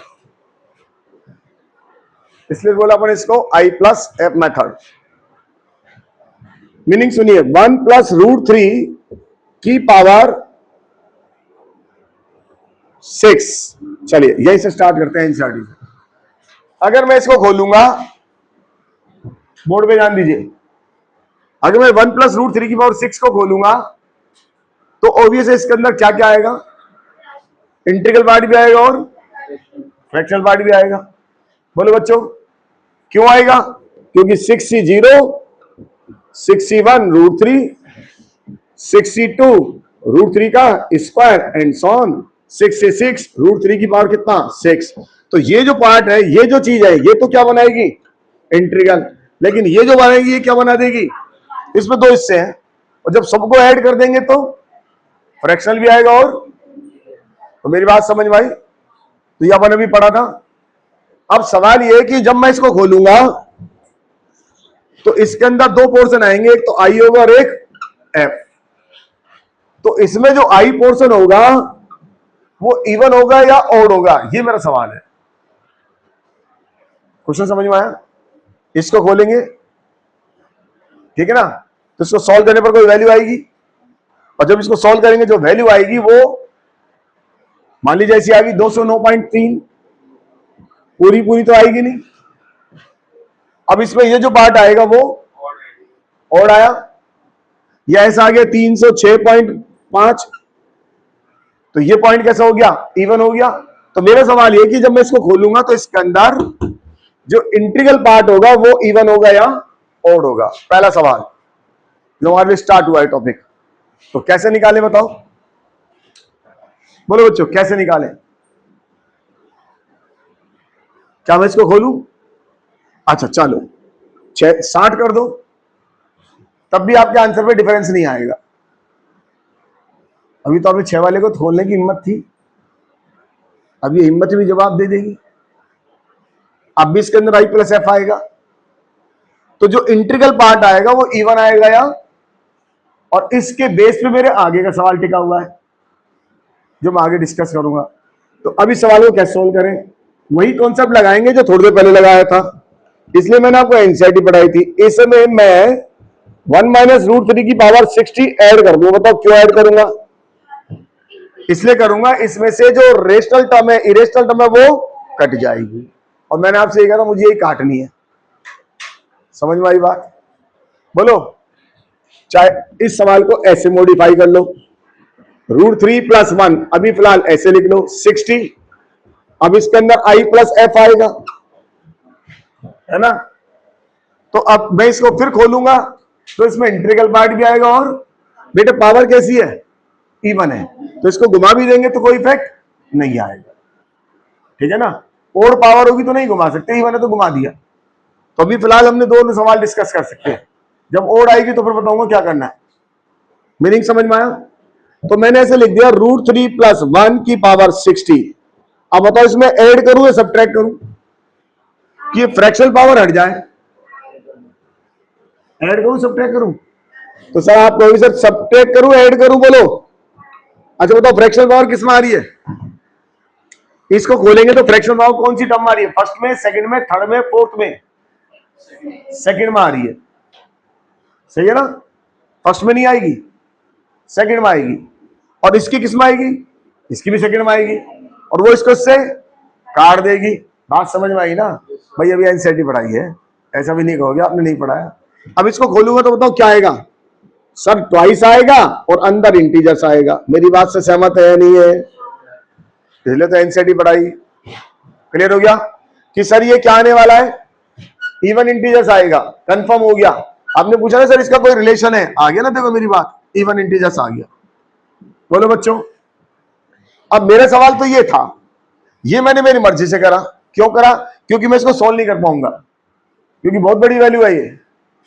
इसलिए बोला अपन इसको आई प्लस एफ मेथड। मीनिंग सुनिए, 1 प्लस रूट 3 की पावर 6। चलिए यही से स्टार्ट करते हैं एनसीईआरटी। अगर मैं इसको खोलूंगा, बोर्ड पे ध्यान दीजिए, अगर मैं 1 प्लस रूट 3 की पावर 6 को खोलूंगा तो ऑब्वियस है इसके अंदर क्या क्या आएगा, इंटीग्रल पार्ट भी आएगा और फ्रैक्शनल पार्ट भी आएगा। बोलो बच्चों क्यों आएगा? क्योंकि 6c0 6c1 root 3, 6c2 root 3 का square and so on, 6c6 root 3 की पावर कितना 6। तो ये जो पार्ट है, ये जो चीज है, ये तो क्या बनाएगी इंटीग्रल, लेकिन ये जो बनाएगी ये क्या बना देगी, इसमें दो हिस्से हैं और जब सबको ऐड कर देंगे तो फ्रैक्शनल भी आएगा। और तो मेरी बात समझ में आई? तो ये अपन अभी पढ़ा था। अब सवाल ये है कि जब मैं इसको खोलूंगा तो इसके अंदर दो पोर्शन आएंगे, एक तो आई होगा और एक एफ। तो इसमें जो आई पोर्शन होगा वो इवन होगा या ऑड होगा, ये मेरा सवाल है। क्वेश्चन समझ में आया? इसको खोलेंगे, ठीक है ना, तो इसको सॉल्व करने पर कोई वैल्यू आएगी और जब इसको सॉल्व करेंगे जो वैल्यू आएगी वो मान लीजिए ऐसी आ गई 209.3, पूरी तो आएगी नहीं। अब इसमें ये जो पार्ट आएगा वो ऑड आया, या ऐसा आ गया 306.5, तो ये पॉइंट कैसा हो गया, इवन हो गया। तो मेरा सवाल ये कि जब मैं इसको खोलूंगा तो इसके अंदर जो इंटीग्रल पार्ट होगा वो इवन होगा या ऑड होगा, पहला सवाल जो हमारे लिए स्टार्ट हुआ है टॉपिक। तो कैसे निकालें बताओ, बोलो बच्चों कैसे निकालें? क्या मैं इसको खोलूं? अच्छा चलो 60 कर दो, तब भी आपके आंसर पे डिफरेंस नहीं आएगा। अभी तो आपने 6 वाले को खोलने की हिम्मत थी, अब ये हिम्मत भी जवाब दे देगी। अब भी इसके अंदर आई प्लस एफ आएगा, तो जो इंटीग्रल पार्ट आएगा वो इवन आएगा या, और इसके बेस पे मेरे आगे का सवाल टिका हुआ है जो मैं आगे डिस्कस करूंगा। तो अभी सवाल को कैसे सोल्व करें, वही कॉन्सेप्ट लगाएंगे जो थोड़ी देर पहले लगाया था। इसलिए मैंने आपको एनसीईआरटी पढ़ाई थी। इसमें मैं 1 माइनस रूट 3 की पावर 60 ऐड कर दूं। बताओ क्यों ऐड करूंगा? इसलिए करूंगा इसमें से जो रेशनल टर्म है, इरेशनल टर्म है वो कट जाएगी, और मैंने आपसे ये कहा था मुझे यही काटनी है। समझ में आई बात? बोलो, चाहे इस सवाल को ऐसे मॉडिफाई कर लो, रूट 3 प्लस 1 अभी फिलहाल ऐसे लिख लो 60, अब इसके अंदर आई प्लस एफ आएगा, है ना। तो अब मैं इसको फिर खोलूंगा तो इसमें इंटीग्रल पार्ट भी आएगा और बेटे पावर कैसी है, इवन है, तो इसको घुमा भी देंगे तो कोई इफेक्ट नहीं आएगा, ठीक है ना। और पावर होगी तो नहीं घुमा सकते, इवन है तो घुमा दिया। तो अभी फिलहाल हमने दोनों सवाल डिस्कस कर सकते हैं, जब और आएगी तो फिर बताऊंगा क्या करना है। मीनिंग समझ में आया? तो मैंने ऐसे लिख दिया रूट 3 प्लस 1 की पावर 60। अब बताओ इसमें ऐड करूं या सब्ट्रैक्ट करूं कि फ्रैक्शनल पावर हट जाए, ऐड करूं सब्ट्रैक्ट करूं? तो सर आप कहोगे सर सब्ट्रैक्ट करूं ऐड करूं, बोलो। अच्छा बताओ फ्रैक्शनल पावर किस में आ रही है? इसको खोलेंगे तो फ्रैक्शनल पावर कौन सी टर्म आ रही है, फर्स्ट में, सेकंड में, थर्ड में, फोर्थ में? सेकंड में आ रही है, सही है ना। फर्स्ट में नहीं आएगी, सेकंड में आएगी। और इसकी किस में आएगी? इसकी भी सेकंड में आएगी, और वो इसको इससे काट देगी। बात समझ में आई ना भाई? अभी एनसीईआरटी पढ़ाई है, ऐसा भी नहीं कहोगे आपने नहीं पढ़ाया। अब इसको खोलूंगा तो बताओ क्या आएगा? सर ट्वाइस आएगा और अंदर इंटीजर्स आएगा। मेरी बात से सहमत है या नहीं है? इसलिए तो एनसीईआरटी पढ़ाई। क्लियर हो गया कि सर ये क्या आने वाला है, इवन इंटीजर्स आएगा, कंफर्म हो गया। आपने पूछा ना सर इसका कोई रिलेशन है, आ गया ना, देखो मेरी बात, इवन इंटीजर्स आ गया। बोलो बच्चों, अब मेरा सवाल तो ये था, ये मैंने मेरी मर्जी से करा। क्यों करा? क्योंकि मैं इसको सोल्व नहीं कर पाऊंगा, क्योंकि बहुत बड़ी वैल्यू है ये।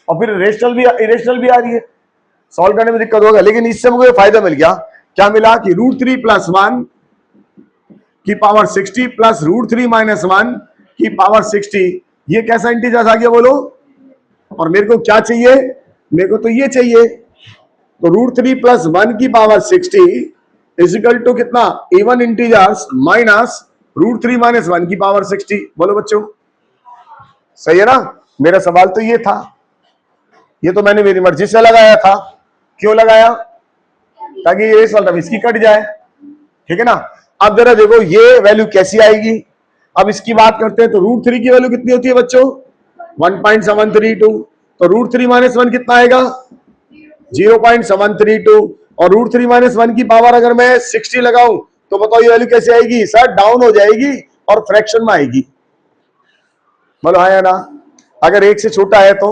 और फिर रेशनल भी इरेशनल भी आ रही है, सॉल्व करने में दिक्कत होगा। लेकिन इससे मुझे फायदा मिल गया, क्या मिला कि √3 + 1 की पावर 60 प्लस √3 - 1 की पावर 60, ये कैसा इंटीजर आ गया बोलो। और मेरे को क्या चाहिए, मेरे को तो ये चाहिए। तो √3 + 1 की पावर 60 इजिकल टू कितना, इवन इंटीजर्स माइनस √3 - 1 की पावर 60। बोलो बच्चों, सही है ना। मेरा सवाल तो ये था, ये तो मैंने मेरी मर्जी से लगाया था। क्यों लगाया, ताकि ये मतलब इसकी कट जाए, ठीक है ना। अब जरा देखो ये वैल्यू कैसी आएगी। अब इसकी बात करते हैं तो √3 की वैल्यू कितनी होती है बच्चों, 1.732। तो √3 - 1 कितना आएगा, 0.732। और √3 - 1 की पावर अगर मैं 60 लगाऊं तो बताओ ये वैल्यू कैसे आएगी, सर डाउन हो जाएगी और फ्रैक्शन में आएगी। बोलो हाँ या ना। अगर एक से छोटा है तो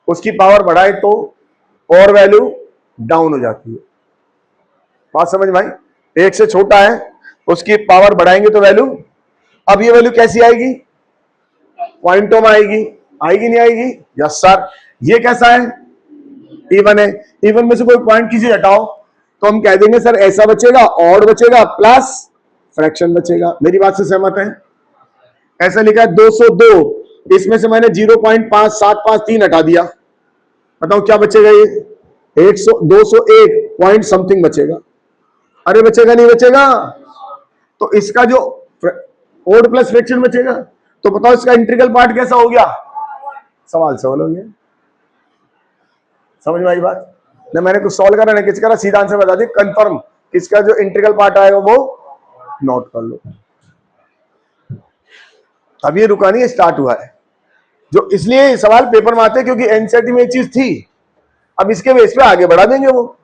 उसकी पावर बढ़ाए तो और वैल्यू डाउन हो जाती है। बात समझ भाई, एक से छोटा है उसकी पावर बढ़ाएंगे तो वैल्यू, अब ये वैल्यू कैसी आएगी, पॉइंटों में आएगी, आएगी नहीं आएगी, यस सर। ये कैसा है, इवन है। इवन में से कोई पॉइंट किसी हटाओ तो हम कह देंगे सर ऐसा बचेगा, ऑड बचेगा प्लस फ्रैक्शन बचेगा। मेरी बात से सहमत है। ऐसा लिखा है 202, इसमें से मैंने 0.5753 हटा दिया, बताओ क्या बचेगा, ये 100 201 पॉइंट समथिंग बचेगा। अरे बचेगा नहीं बचेगा, तो इसका जो ओड प्लस फ्रैक्शन बचेगा। तो बताओ इसका इंटीग्रल पार्ट कैसा हो गया, सवाल सवाल हो गया। समझ में आई बात ना, मैंने कुछ सॉल्व करा ना किस करा, सीधा आंसर बता दी कंफर्म। इसका जो इंटीग्रल पार्ट आएगा वो नोट कर लो। अब ये रुका नहीं, स्टार्ट हुआ है। जो इसलिए सवाल पेपर में आते हैं क्योंकि एनसीईआरटी में ये चीज थी, अब इसके बेस पे आगे बढ़ा देंगे वो।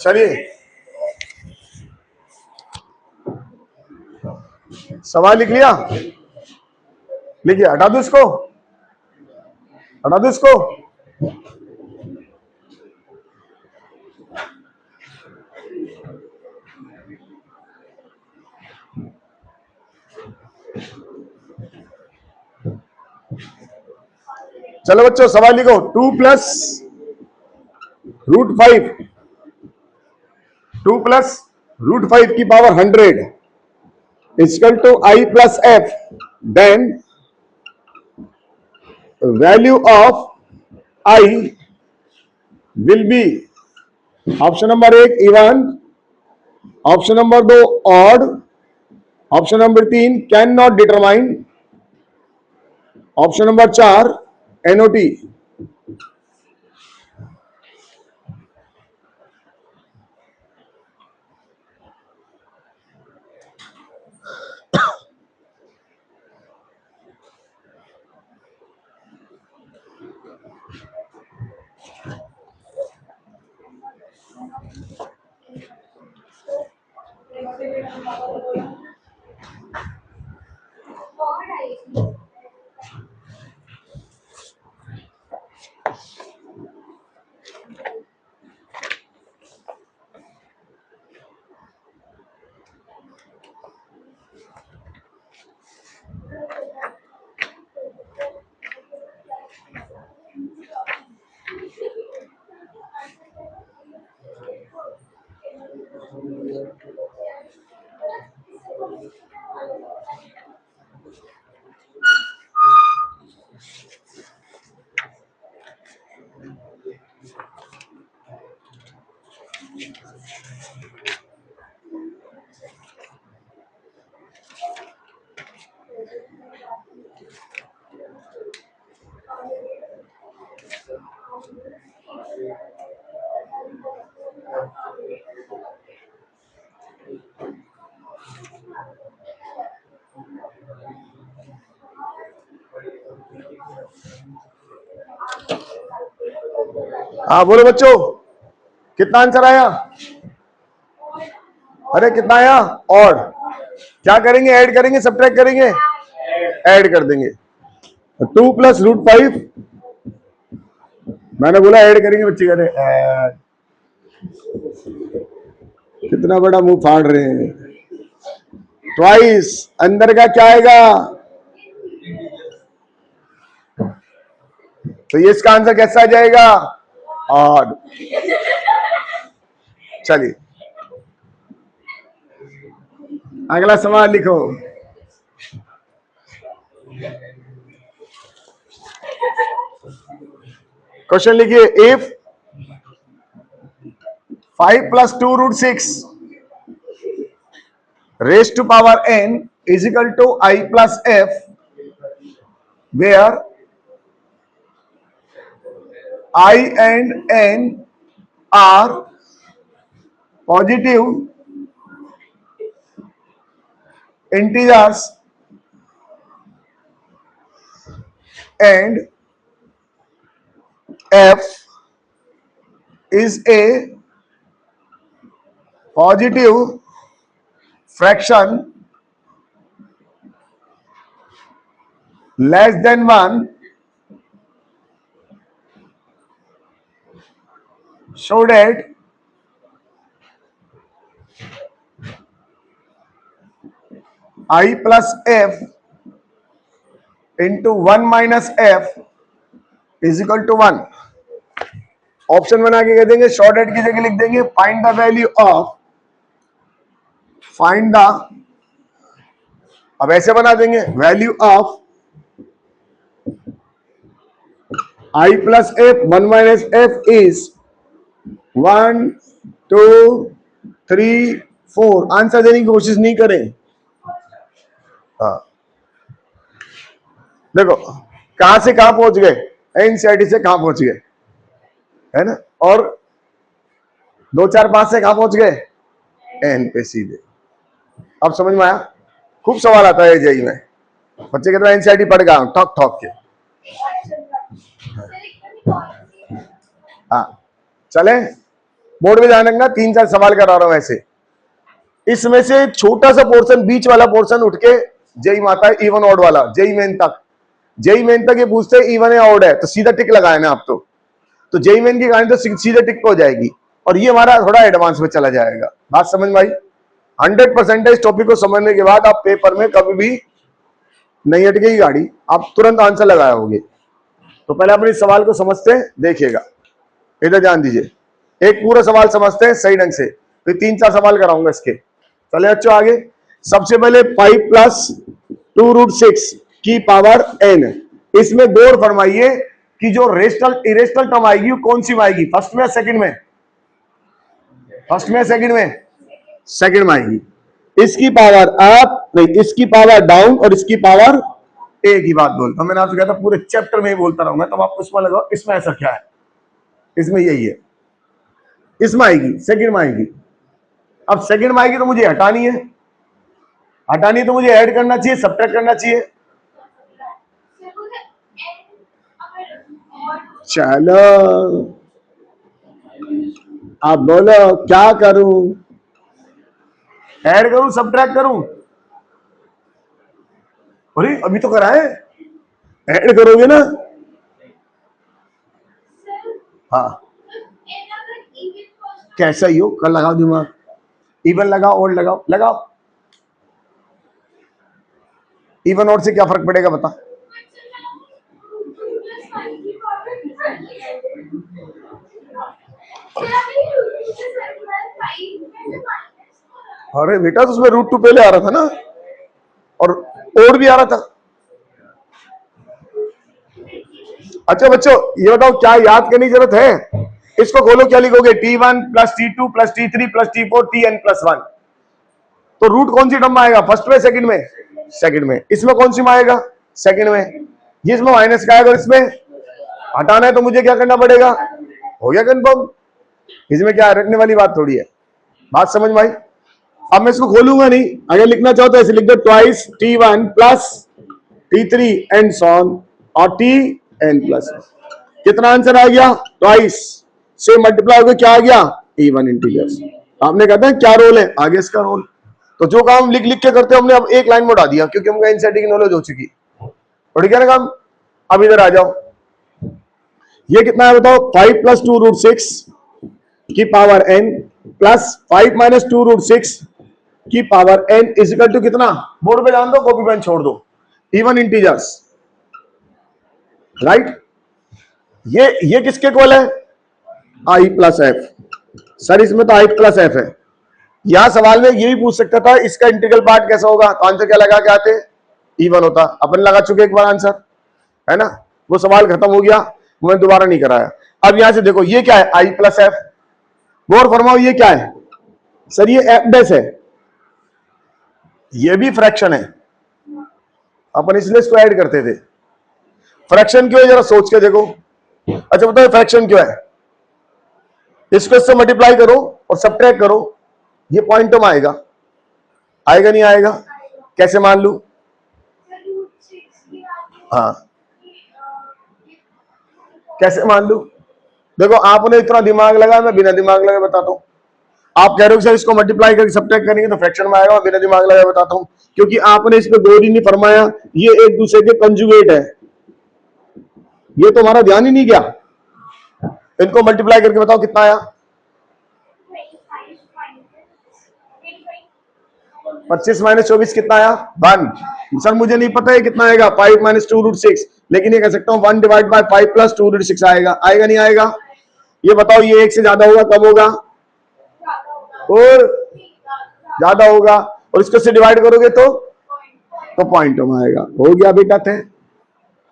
चलिए सवाल लिख लिया, लिखिए, हटा दो इसको, हटा दो इसको। चलो बच्चों सवाल लिखो। 2 + √5, 2 + √5 की पावर 100 equal to I + F, then value of I will be, option number 1 even, option number 2 odd, option number 3 can not determine, option number 4 NOT। हाँ बोलो बच्चों, कितना आंसर आया? अरे कितना आया? और क्या करेंगे? ऐड करेंगे, सब्ट्रैक्ट करेंगे? ऐड कर देंगे। 2 + √5, मैंने बोला ऐड करेंगे, बच्चे कह रहे ऐड। कितना बड़ा मुंह फाड़ रहे हैं। ट्वाइस, अंदर का क्या आएगा? तो ये इसका आंसर कैसा आ जाएगा? ऑड। चलिए अगला सवाल लिखो। क्वेश्चन लिखिए, if 5 + 2√6 raised to power n is equal to I + F, where I and n are positive integers and F is a positive fraction less than 1, so that I + F into 1 - F is equal to 1। Option बना के कह देंगे, शॉर्ट एड की जगह लिख देंगे find the value of, find the, अब ऐसे बना देंगे value of I + F 1 - F is 1 2 3 4। Answer देने की कोशिश नहीं करें। हाँ देखो कहां से कहां पहुंच गए, एनसीईआरटी से कहां पहुंच गए, है ना, और 2 4 5 से कहां पहुंच गए, एन पे सीधे। अब समझ में आया? खूब सवाल आता है जेई में, बच्चे कहते हैं एनसीईआरटी पढ़ गया ठोक ठोक के। हाँ चले, बोर्ड में ध्यान रखना, 3-4 सवाल करा रहा हूं ऐसे। इसमें से छोटा सा पोर्शन, बीच वाला पोर्शन उठ के जेई आता है इवन ऑड वाला, जेई मेन तक। जेई मेन तक ये पूछते हैं इवन है ऑड है, तो सीधा टिक लगाए ना आप। तो जेई मेन की कहानी तो सीधे टिक पे हो जाएगी, और ये हमारा थोड़ा एडवांस में चला जाएगा। बात समझ में आई? 100% इस टॉपिक को समझने के बाद आप पेपर में कभी भी नहीं अटकेगी गाड़ी, आप तुरंत आंसर लगाओगे। तो पहले अपने इस सवाल को समझते हैं, देखिएगा, इधर ध्यान दीजिए। एक पूरा सवाल समझते हैं सही ढंग से, फिर 3-4 सवाल कराऊंगा इसके। चले बच्चों आगे। सबसे पहले 5 + 2√6 की पावर n। इसमें गौर फरमाइए कि जो रेशनल इरेशनल टर्म आएगी वो कौन सी में आएगी, फर्स्ट में या सेकंड में? फर्स्ट में, सेकंड में? सेकंड में आएगी। इसकी पावर अप नहीं, इसकी पावर डाउन और इसकी पावर एक ही बात बोलता हूं। मैंने आपसे कहा था पूरे चैप्टर में ही बोलता रहूंगा, तब आप उसमें लगाओ इसमें ऐसा क्या है, इसमें यही है, इसमें आएगी, सेकंड में आएगी। अब सेकंड में आएगी तो मुझे हटानी है, हटानी तो मुझे ऐड करना चाहिए, सब्ट्रैक्ट करना चाहिए। चलो आप बोलो क्या करूं, ऐड करूं, सब्ट्रैक्ट करूं? अरे अभी तो कराए, ऐड करोगे ना? हाँ कैसा ही हो, कल लगाओ दिमाग, इवन लगाओ, ओड लगाओ, लगाओ। इवन और से क्या फर्क पड़ेगा बता? अरे बेटा तो उसमें √2 पहले आ रहा था ना, और ओड भी आ रहा था। अच्छा बच्चों ये बताओ क्या याद करने की जरूरत है? इसको खोलो, क्या लिखोगे? T1 + T2 + T3 + T4 Tn+1। तो रूट कौन सी टर्म में आएगा, फर्स्ट में, सेकंड में? सेकंड में। इसमें कौन सी में आएगा? सेकंड में। ये इसमें माइनस का आएगा, इसमें हटाना है तो मुझे क्या करना पड़ेगा? हो गया कंफर्म। इसमें क्या रटने वाली बात थोड़ी है, बात समझ में आई? अब मैं इसको खोलूंगा नहीं, अगर लिखना चाहो तो ऐसे लिख दो, twice T1 + T3 and so on और Tn+1। कितना आंसर आ गया? ट्वाइस से मल्टीप्लाई होकर क्या आ गया? Even integers. आपने कहते हैं क्या रोल है, आगे इसका रोल। तो जो काम लिख लिख के करते हमने अब एक लाइन में उठा दिया, क्योंकि हमको एनसीईआरटी की नॉलेज हो चुकी। उठ गया ना काम? अब इधर आ जाओ, ये कितना है बताओ? 5 + 2√6 की पावर n प्लस 5 - 2√6 की पावर n इक्वल टू कितना? बोर्ड पे जान दो, कॉपी पेन छोड़ दो। Even integers, right? ये किसके इक्वल है? i + f। सर इसमें तो i + f है। यहां सवाल में ये भी पूछ सकता था इसका इंटीग्रल पार्ट कैसा होगा, तो आंसर क्या लगा के आते? इवन होता। अपन लगा चुके एक बार आंसर, है ना? वो सवाल खत्म हो गया, मैंने दोबारा नहीं कराया। अब यहां से देखो ये क्या है? i + f। गौर फरमाओ ये क्या है? सर ये f' है, ये भी फ्रैक्शन है, अपन इसलिए इसको ऐड करते थे। फ्रैक्शन क्यों है जरा सोच के देखो। अच्छा बताओ फ्रैक्शन क्यों है? इसको इससे मल्टीप्लाई करो और सब्ट्रैक्ट करो, ये पॉइंट में आएगा, आएगा नहीं आएगा? कैसे मान लू? हाँ कैसे मान लू? देखो आपने इतना दिमाग लगा, मैं बिना दिमाग लगाए बताता हूं। आप कह रहे हो सर इसको मल्टीप्लाई करके सब्ट्रैक्ट करेंगे तो फ्रैक्शन में आएगा, बिना दिमाग लगाए बताता हूं, क्योंकि आपने इस पे गौर ही नहीं फरमाया। ये एक दूसरे के कंजुगेट है, ये तो हमारा ध्यान ही नहीं गया। इनको मल्टीप्लाई करके बताओ कितना आया? 25 - 24 कितना आया? 1। सर मुझे नहीं पता है कितना आएगा, 5 - 2√6, लेकिन ये कह सकता हूं 1 / 5 + 2√6 आएगा। आएगा नहीं आएगा? ये बताओ, ये एक से ज्यादा होगा कब होगा? और ज्यादा होगा, और इसको से डिवाइड करोगे तो पॉइंट में आएगा। हो गया बेटा, थे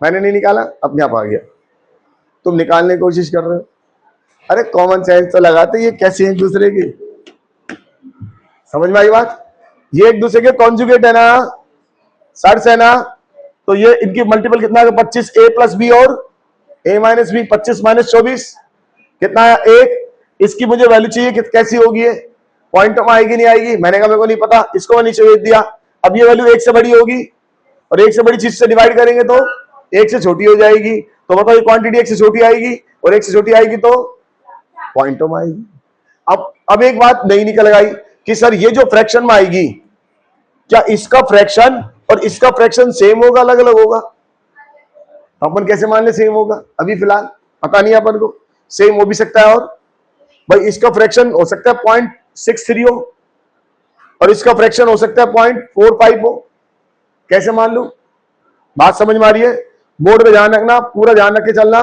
मैंने नहीं निकाला, अपने आप आ गया। तुम निकालने की कोशिश कर रहे हो। अरे कॉमन सेंस तो लगाते, ये कैसे एक दूसरे की, समझ में आई बात? ये एक दूसरे के कॉन्जुगेट है ना, सर्स है ना, तो ये इनकी मल्टीपल कितना है? 25 a + b और a - b। 25 - 24 कितना है? 1। इसकी मुझे वैल्यू चाहिए कि कैसी होगी, ये पॉइंट में आएगी नहीं आएगी? मैंने कहा मेरे को नहीं पता, इसको मैं नीचे भेज दिया। अब ये वैल्यू 1 से बड़ी होगी, और 1 से बड़ी चीज से डिवाइड करेंगे तो 1 से छोटी हो जाएगी। तो बताओ ये क्वांटिटी 1 से छोटी आएगी, और 1 से छोटी आएगी तो पॉइंटों में आएगी। अब एक बात नहीं निकल गई कि सर ये जो फ्रैक्शन में आएगी, क्या इसका फ्रैक्शन और इसका फ्रैक्शन सेम होगा, अलग अलग होगा? अपन कैसे मान ले सेम होगा? अभी फिलहाल पता नहीं अपन को, सेम हो भी सकता है। और भाई इसका फ्रैक्शन हो सकता है 0.63 हो और इसका फ्रैक्शन हो सकता है 0.45 हो। कैसे मान लू? बात समझ में आ रही है? बोर्ड पे ध्यान रखना, पूरा ध्यान रख के चलना।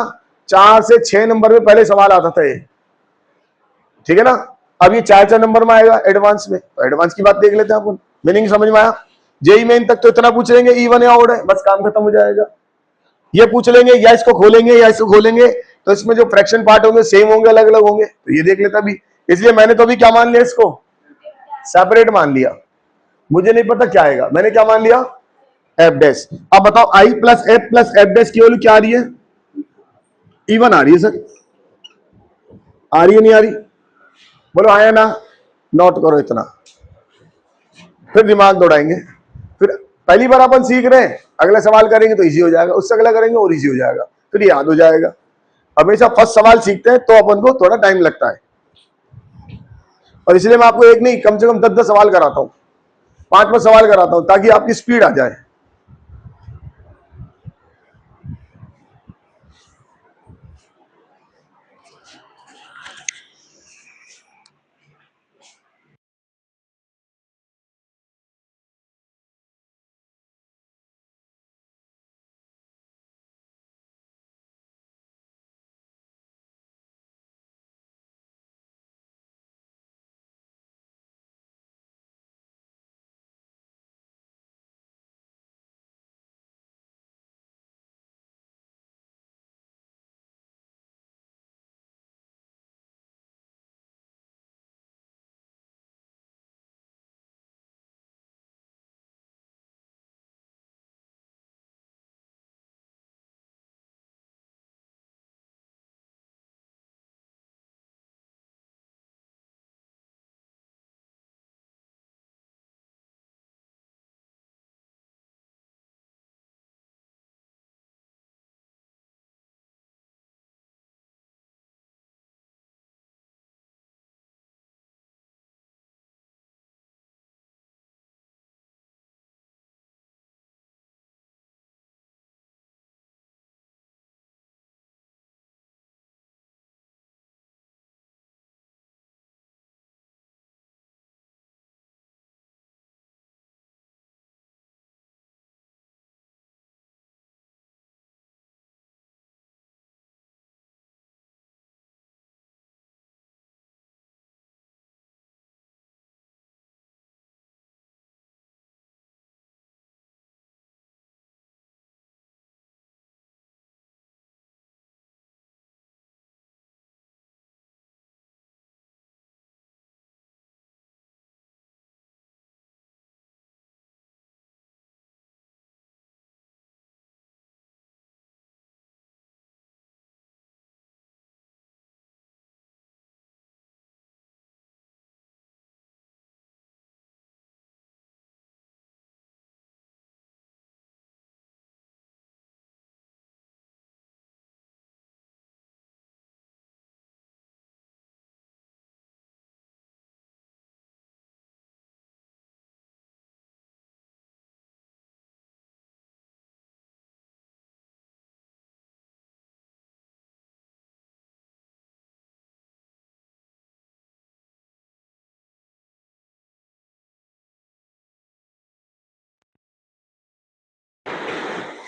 4 से 6 नंबर में पहले सवाल आता था ये, ठीक है ना? अब ये 4 नंबर में आएगा एडवांस में। तो एडवांस की बात देख लेते हैं अपन। मीनिंग समझ में आया? जेई मेन तक तो इतना पूछ लेंगे इवन या ऑड है, बस काम खत्म हो जाएगा। ये पूछ लेंगे या इसको खोलेंगे या इसको खोलेंगे, तो इसमें जो फ्रैक्शन पार्ट होंगे सेम होंगे, अलग अलग होंगे, तो ये देख लेता भी। इसलिए मैंने तो अभी क्या मान लिया, इसको सेपरेट मान लिया। मुझे नहीं पता क्या आएगा, मैंने क्या मान लिया, एफ डैश। अब बताओ आई प्लस एफ डैश की वैल्यू क्या आ रही है? इवन आ रही है सर, आ रही है नहीं आ रही? बोलो आया ना? नोट करो इतना, फिर दिमाग दौड़ाएंगे। फिर पहली बार अपन सीख रहे हैं, अगला सवाल करेंगे तो इजी हो जाएगा, उससे अगला करेंगे और इजी हो जाएगा, फिर याद हो जाएगा। हमेशा फर्स्ट सवाल सीखते हैं तो अपन को थोड़ा टाइम लगता है, और इसलिए मैं आपको एक नहीं कम से कम 10-10 सवाल कराता हूं, 5-5 सवाल कराता हूं, ताकि आपकी स्पीड आ जाए।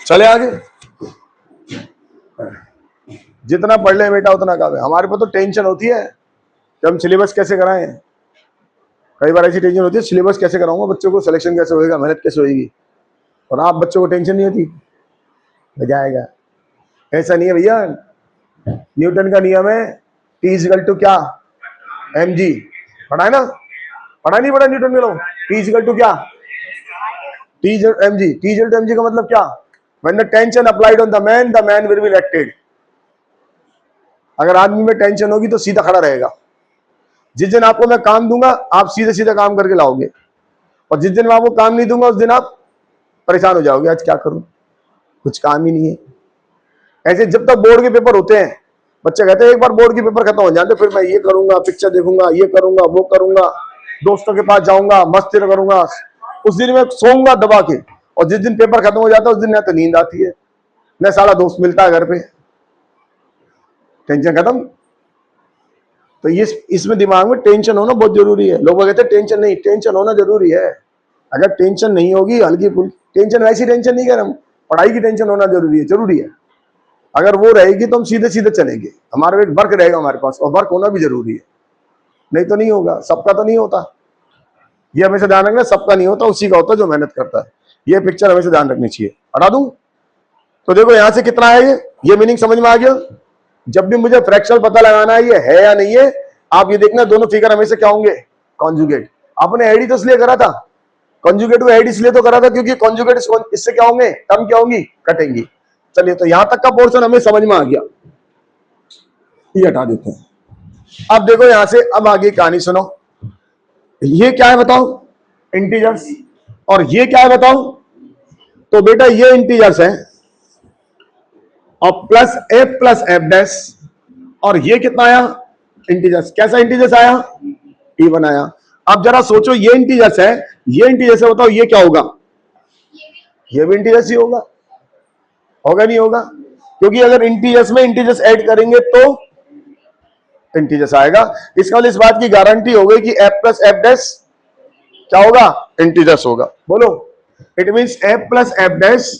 चले आगे, जितना पढ़ ले बेटा उतना काम है। हमारे पास तो टेंशन होती है कि हम सिलेबस कैसे कराएं। कई बार ऐसी टेंशन होती है, सिलेबस कैसे कराऊंगा, बच्चों को सिलेक्शन कैसे होएगा, मेहनत कैसे होगी। और आप बच्चों को टेंशन नहीं होती, हो जाएगा। ऐसा नहीं है भैया, न्यूटन का नियम है टी इजिकल टू क्या, एम जी। पढ़ा है ना? पढ़ा नहीं पढ़ा न्यूटन के लो? टी इजिकल टू क्या, T m g. T equal to m g का मतलब क्या? When the tension applied on the man will be erected. अगर आदमी में टेंशन होगी तो सीधा खड़ा रहेगा। जिस दिन आपको मैं काम दूंगा आप सीधे सीधे काम करके लाओगे, और जिस दिन मैं आपको काम नहीं दूंगा उस दिन आप परेशान हो जाओगे, आज क्या करूं, कुछ काम ही नहीं है। ऐसे जब तक बोर्ड के पेपर होते हैं बच्चे कहते हैं एक बार बोर्ड की पेपर खत्म हो जाते फिर मैं ये करूंगा, पिक्चर देखूंगा, ये करूंगा, वो करूंगा, दोस्तों के पास जाऊंगा, मस्ती करूंगा, उस दिन मैं सोऊंगा दबा के, और जिस दिन पेपर खत्म हो जाता है उस दिन ना तो नींद आती है न सारा दोस्त मिलता है घर पे, टेंशन खत्म। तो ये इसमें दिमाग में टेंशन होना बहुत जरूरी है। लोग कहते हैं टेंशन नहीं, टेंशन होना जरूरी है। अगर टेंशन नहीं होगी, हल्की फुल्की टेंशन, वैसी टेंशन नहीं कह रहा हूं, पढ़ाई की टेंशन होना जरूरी है, जरूरी है। अगर वो रहेगी तो हम सीधे सीधे चलेंगे, हमारा एक वर्क रहेगा हमारे पास, और वर्क होना भी जरूरी है, नहीं तो नहीं होगा, सबका तो नहीं होता। ये हमेशा ध्यान रखना, सबका नहीं होता, उसी का होता है जो मेहनत करता है। ये पिक्चर हमेशा ध्यान रखनी चाहिए। हटा दूं तो देखो यहां से कितना है, ये मीनिंग समझ में आ गया। जब भी मुझे फ्रैक्शनल पता लगाना है ये है या नहीं है, आप ये देखना दोनों फिगर हमेशा क्या होंगे, कॉन्जुगेट। आपने एडी तो इसलिए करा था, कॉन्जुगेट को एडी इसलिए तो करा था क्योंकि कॉन्जुगेट इससे क्या होंगे, टर्म क्या होंगी, कटेंगी। चलिए तो यहां तक का पोर्शन हमें समझ में आ गया, ये हटा देते हैं। अब देखो यहां से, अब आगे कहानी सुनो। ये क्या है बताओ, इंटीजर्स, और ये क्या है बताओ। तो बेटा ये इंटीजर्स है, और प्लस एफ डैश, और ये कितना आया, इंटीजर्स। कैसा इंटीजर्स आया, इवन आया। अब जरा सोचो, ये इंटीजर्स है, ये इंटीजर्स है, बताओ ये क्या होगा, ये भी इंटीजर्स ही होगा, होगा नहीं होगा, क्योंकि अगर इंटीजर्स में इंटीजर्स ऐड करेंगे तो इंटीजर्स आएगा। इसका मतलब इस बात की गारंटी हो गई कि एफ प्लस एफ डैश क्या होगा, इंटीजर्स होगा। बोलो, it means F plus F dash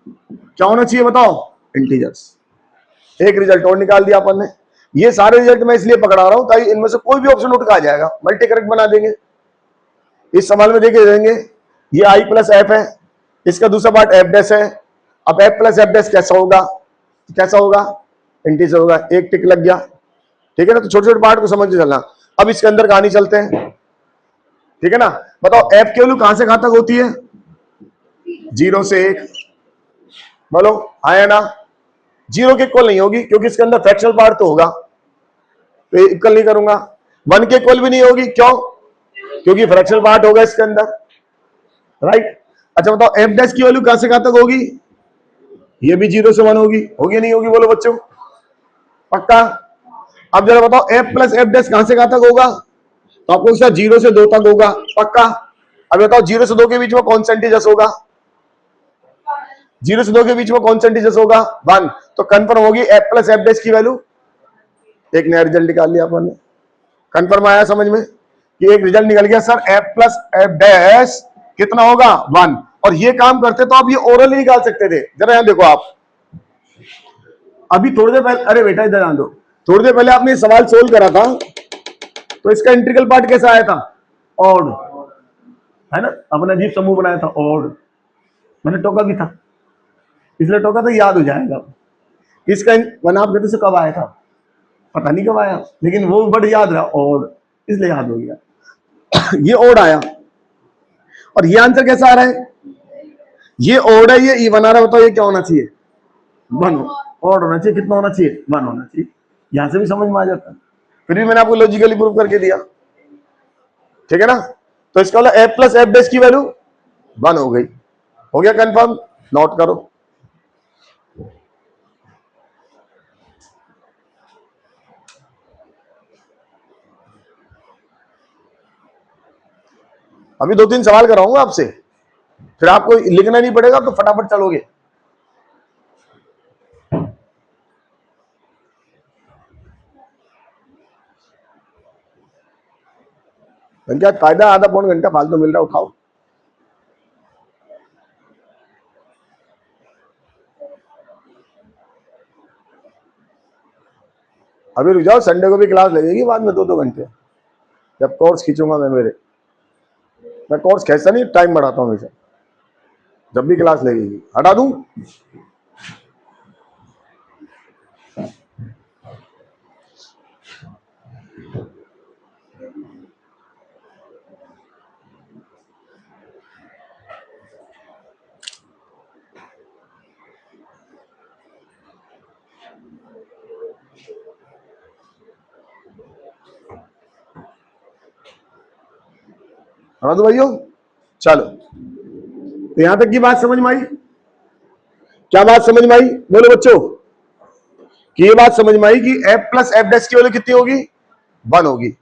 क्या होना चाहिए बताओ, इंटीजर्स। एक रिजल्ट और निकाल दिया अपन ने। ये सारे रिजल्ट मैं इसलिए पकड़ा रहा हूं ताकि इनमें से कोई भी ऑप्शन उठ आ जाएगा, मल्टी करेक्ट बना देंगे। इस सवाल में देखे देंगे, ये आई प्लस एफ है, इसका दूसरा पार्ट एफ डैश है। अब एफ प्लस एफ डैश कैसा होगा, कैसा होगा, इंटीजर होगा। एक टिक लग गया, ठीक है ना। तो छोटे छोटे पार्ट को समझ के चलना। अब इसके अंदर कहानी चलते हैं, ठीक है ना। बताओ एफ की वैल्यू कहां से कहां तक होती है, 0 से 1। बोलो आया ना, 0 के इक्वल नहीं होगी क्योंकि इसके अंदर फ्रैक्शनल पार्ट तो होगा, तो इक्वल नहीं करूंगा। 1 के इक्वल भी नहीं होगी, क्यों, क्योंकि फ्रैक्शनल पार्ट होगा इसके अंदर, राइट। अच्छा बताओ एफ डैश की वैल्यू कहां से कहां तक होगी, ये भी 0 से 1 होगी, होगी नहीं होगी, बोलो बच्चों, पक्का। अब जरा बताओ एफ प्लस एफ डैश कहां से कहां तक होगा, तो आपको इसका 0 से 2 तक होगा, पक्का। अब बताओ 0 से 2 के बीच में कौन सा इंटीजर्स होगा, 0 से 2 के बीच में कौन सा इंटीजर्स होगा, 1। तो कंफर्म होगी एफ प्लस एफ डैश की वैल्यू। एक नया रिजल्ट निकाल लिया अपन ने, कंफर्म आया समझ में कि एक रिजल्ट निकल गया sir, F plus F dash कितना होगा, 1। और ये काम करते तो आप ये ओरल ही निकाल सकते थे। जरा यहां देखो आप, अभी थोड़ी देर पहले, अरे बेटा इधर ध्यान दो, थोड़ी देर पहले आपने सवाल सोल्व करा था, तो इसका इंटीग्रल पार्ट कैसा आया था, ऑड, है ना। अपना अजीब समूह बनाया था, ऑड। मैंने टोका भी था, इसलिए टोका तो याद हो जाएगा। इसका वन आप कहते से कब आया था, पता नहीं कब आया, लेकिन वो वर्ड याद रहा, ऑड, इसलिए याद हो गया। ये ऑड आया, और ये आंसर कैसा आ रहा है, ये ऑड है, ये इवन आ रहा है। बताओ ये क्या होना चाहिए, 1 ऑड होना चाहिए, कितना होना चाहिए, 1 होना चाहिए। यहां से भी समझ में आ जाता है, फिर भी मैंने आपको लॉजिकली प्रूव करके दिया, ठीक है ना। तो इसका मतलब एफ प्लस एफ डैश की वैल्यू 1 हो गई, हो गया कंफर्म, नोट करो। अभी 2-3 सवाल कराऊंगा आपसे, फिर आपको लिखना नहीं पड़ेगा, तो फटाफट चलोगे। क्या फायदा, आधा पौन घंटा फालतू मिल रहा है, उठाओ। अभी रुक जाओ, संडे को भी क्लास लगेगी बाद में 2-2 घंटे, जब कोर्स खींचूंगा मैं कोर्स खींचता नहीं, टाइम बढ़ाता हूँ हमेशा, जब भी क्लास लगेगी। हटा दूं, भाइयों, चलो। तो यहां तक की बात समझ में आई, क्या बात समझ में आई, बोलो बच्चों। कि ये बात समझ में आई कि एफ प्लस एफ डैश की वैल्यू कितनी होगी, 1 होगी।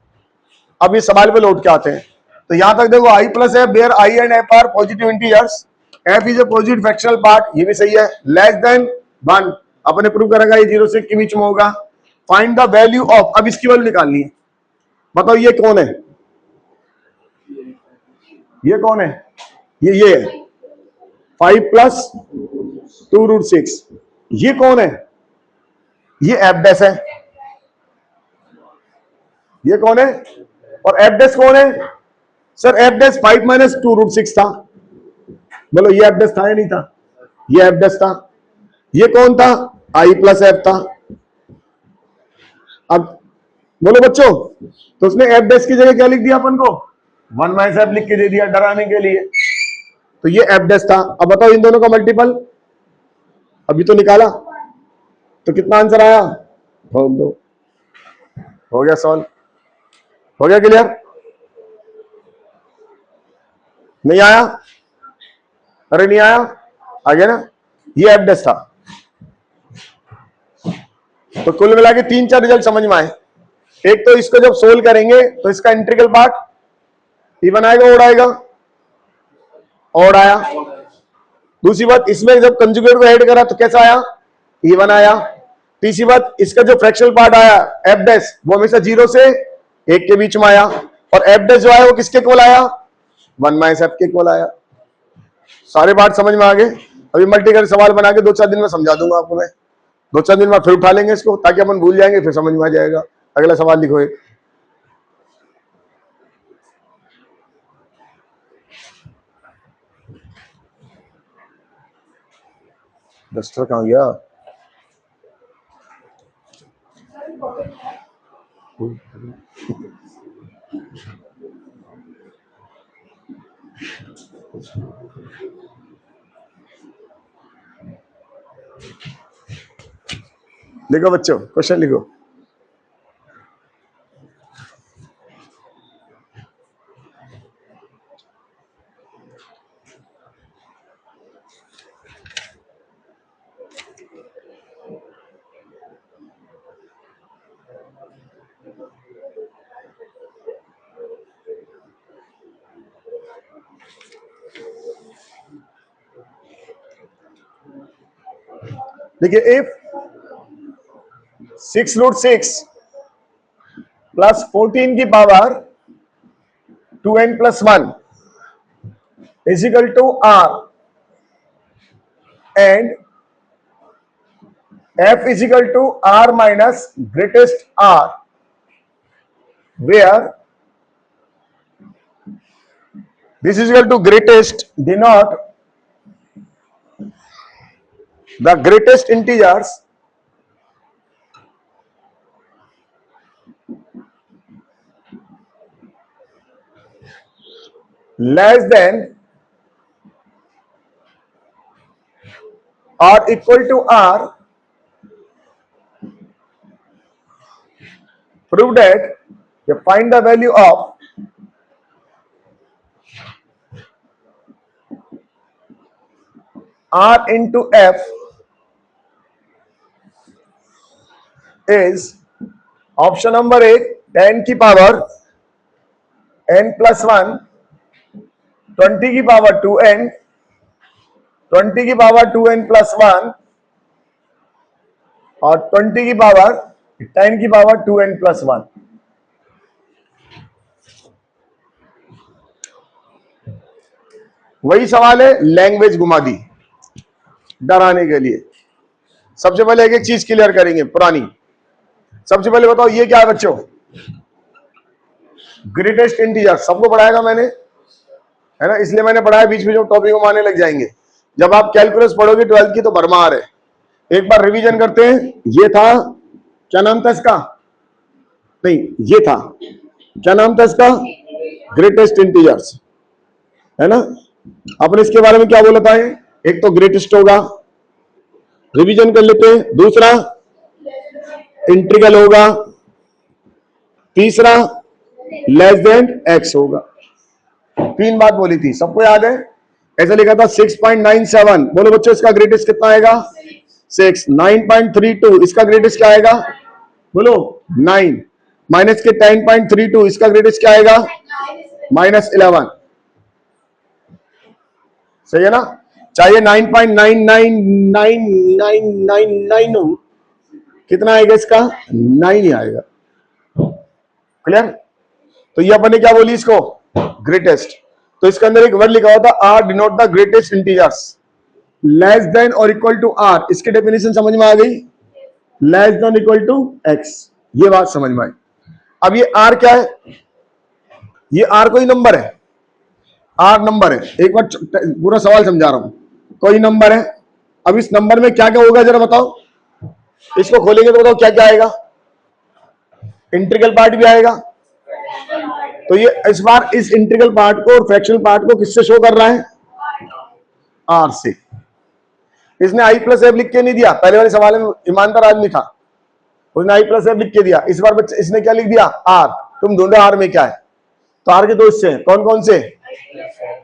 अब इस सवाल पे लौट के आते हैं। तो यहां तक देखो I plus F where I and F are positive integers, F is a positive fractional part, ये भी सही है। लेस देन 1 अपने प्रूव करेगा ये 0 से के बीच में होगा। फाइंड द वैल्यू ऑफ, अब इसकी वैल्यू निकालनी है। बताओ ये कौन है, ये कौन है, ये है 5 प्लस 2√6। ये कौन है, ये एफ डैश है। ये कौन है और एफ डैश कौन है? सर एफ डैश 5 माइनस 2√6 था। बोलो ये एफ डैश था या नहीं था? ये एफ डैश था। ये कौन था? आई प्लस एफ था। अब बोलो बच्चों, तो उसने एफ डैश की जगह क्या लिख दिया अपन को? 1 माइनस एफ लिख के दे दिया डराने के लिए। तो ये एफ डैश था। अब बताओ इन दोनों का मल्टीपल अभी तो निकाला, तो कितना आंसर आया? दो। हो गया सॉल्व, हो गया क्लियर? नहीं आया? अरे नहीं आया, आ गया ना? ये एफ डैश था। तो कुल मिला के 3-4 रिजल्ट समझ में आए। एक तो इसको जब सोल्व करेंगे तो इसका इंटीग्रल पार्ट इवन आएगा ओड आएगा? ओड आया। दूसरी बात, इसमें जब कंजुगेट को ऐड करा तो कैसा आया? इवन आया। तीसरी बात, इसका जो फ्रैक्शनल पार्ट आया एफ डैश, वो हमेशा 0 से 1 के बीच में आया। और एफ डैश जो आया वो किसके इक्वल आया? 1 माइनस एफ के इक्वल आया। सारे पार्ट समझ में आ गए। अभी मल्टी कर सवाल बना के 2-4 दिन में समझा दूंगा आपको मैं। 2-4 दिन में फिर उठा लेंगे इसको, ताकि अपन भूल जाएंगे, फिर समझ में आ जाएगा। अगला सवाल लिखो एक। डस्टर कहां गया? लिखो बच्चों, क्वेश्चन लिखो। देखिए, इफ 6√6 प्लस 14 की power 2n plus 1 is equal to r and f is equal to r minus greatest r, where this is equal to greatest denote the greatest integers less than or equal to r, prove that you find the value of r into f is option number 1 10 की पावर n प्लस 1, 20 की पावर 2n, 20 की पावर 2n प्लस 1 और 20 की पावर 10 की पावर 2n प्लस 1। वही सवाल है, लैंग्वेज घुमा दी डराने के लिए। सबसे पहले एक एक चीज क्लियर करेंगे पुरानी। सबसे पहले बताओ ये क्या है बच्चों? ग्रेटेस्ट इंटीजर सबको पढ़ाएगा मैंने, है ना, इसलिए मैंने पढ़ाया। बीच में जो टॉपिक हम आने लग जाएंगे। जब आप कैलकुलस पढ़ोगे 12th की तो भरमार है। एक बार रिवीजन करते हैं। ये था, क्या नाम था इसका? नहीं, ये था, क्या नाम था इसका? ग्रेटेस्ट इंटीजर्स, है ना। आपने इसके बारे में क्या बोला था? एक तो ग्रेटेस्ट होगा, रिवीजन कर लेते हैं। दूसरा इंटीग्रल होगा, तीसरा लेस देन x होगा। 3 बात बोली थी, सबको याद है? ऐसा लिखा था 6.97। बोलो बच्चों इसका ग्रेटेस्ट कितना आएगा? 6, 9.32 इसका ग्रेटेस्ट क्या आएगा? बोलो 9 माइनस के 10.32 इसका ग्रेटेस्ट क्या आएगा? -11। सही है ना? चाहिए 9.99999 हो, कितना आएगा इसका? 9 ही आएगा। क्लियर? तो ये अपन ने क्या बोली इसको? ग्रेटेस्ट। तो इसके अंदर एक वर्ड लिखा हुआ था R denote the greatest integers, less than और इक्वल टू आर। इसकी डेफिनेशन समझ में आ गई? Less than equal to x, ये बात समझ में आई। अब ये आर क्या है? ये आर कोई नंबर है, आर नंबर है। एक बार पूरा सवाल समझा रहा हूं। कोई नंबर है, अब इस नंबर में क्या क्या होगा जरा बताओ। इसको खोलेंगे तो बताओ क्या क्या आएगा? इंटीग्रल पार्ट भी आएगा। तो ये इस बार इस इंटीग्रल पार्ट को और फ्रैक्शनल पार्ट को किससे शो कर रहा है? आर से। इसने आई प्लस एफ लिख के नहीं दिया, पहले वाले सवाल में ईमानदार आदमी था, उसने आई प्लस एफ लिख के दिया। इस बार बच्चे इसने क्या लिख दिया? आर। तुम ढूंढो आर में क्या है। तो आर के दो हिस्से हैं, कौन कौन से?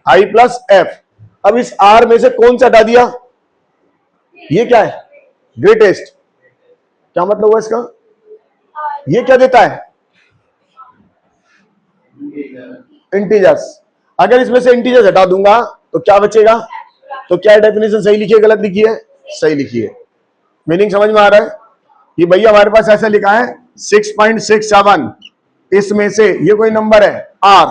आई प्लस एफ। अब इस आर में से कौन सा हटा दिया? ये क्या है? ग्रेटेस्ट। क्या मतलब हुआ इसका? ये क्या देता है? इंटीजर्स। अगर इसमें से इंटीजर्स हटा दूंगा तो क्या बचेगा? तो क्या डेफिनेशन सही लिखी है गलत लिखी है? सही लिखी है। मीनिंग समझ में आ रहा है? ये भैया हमारे पास ऐसा लिखा है 6.67, इसमें से ये कोई नंबर है आर,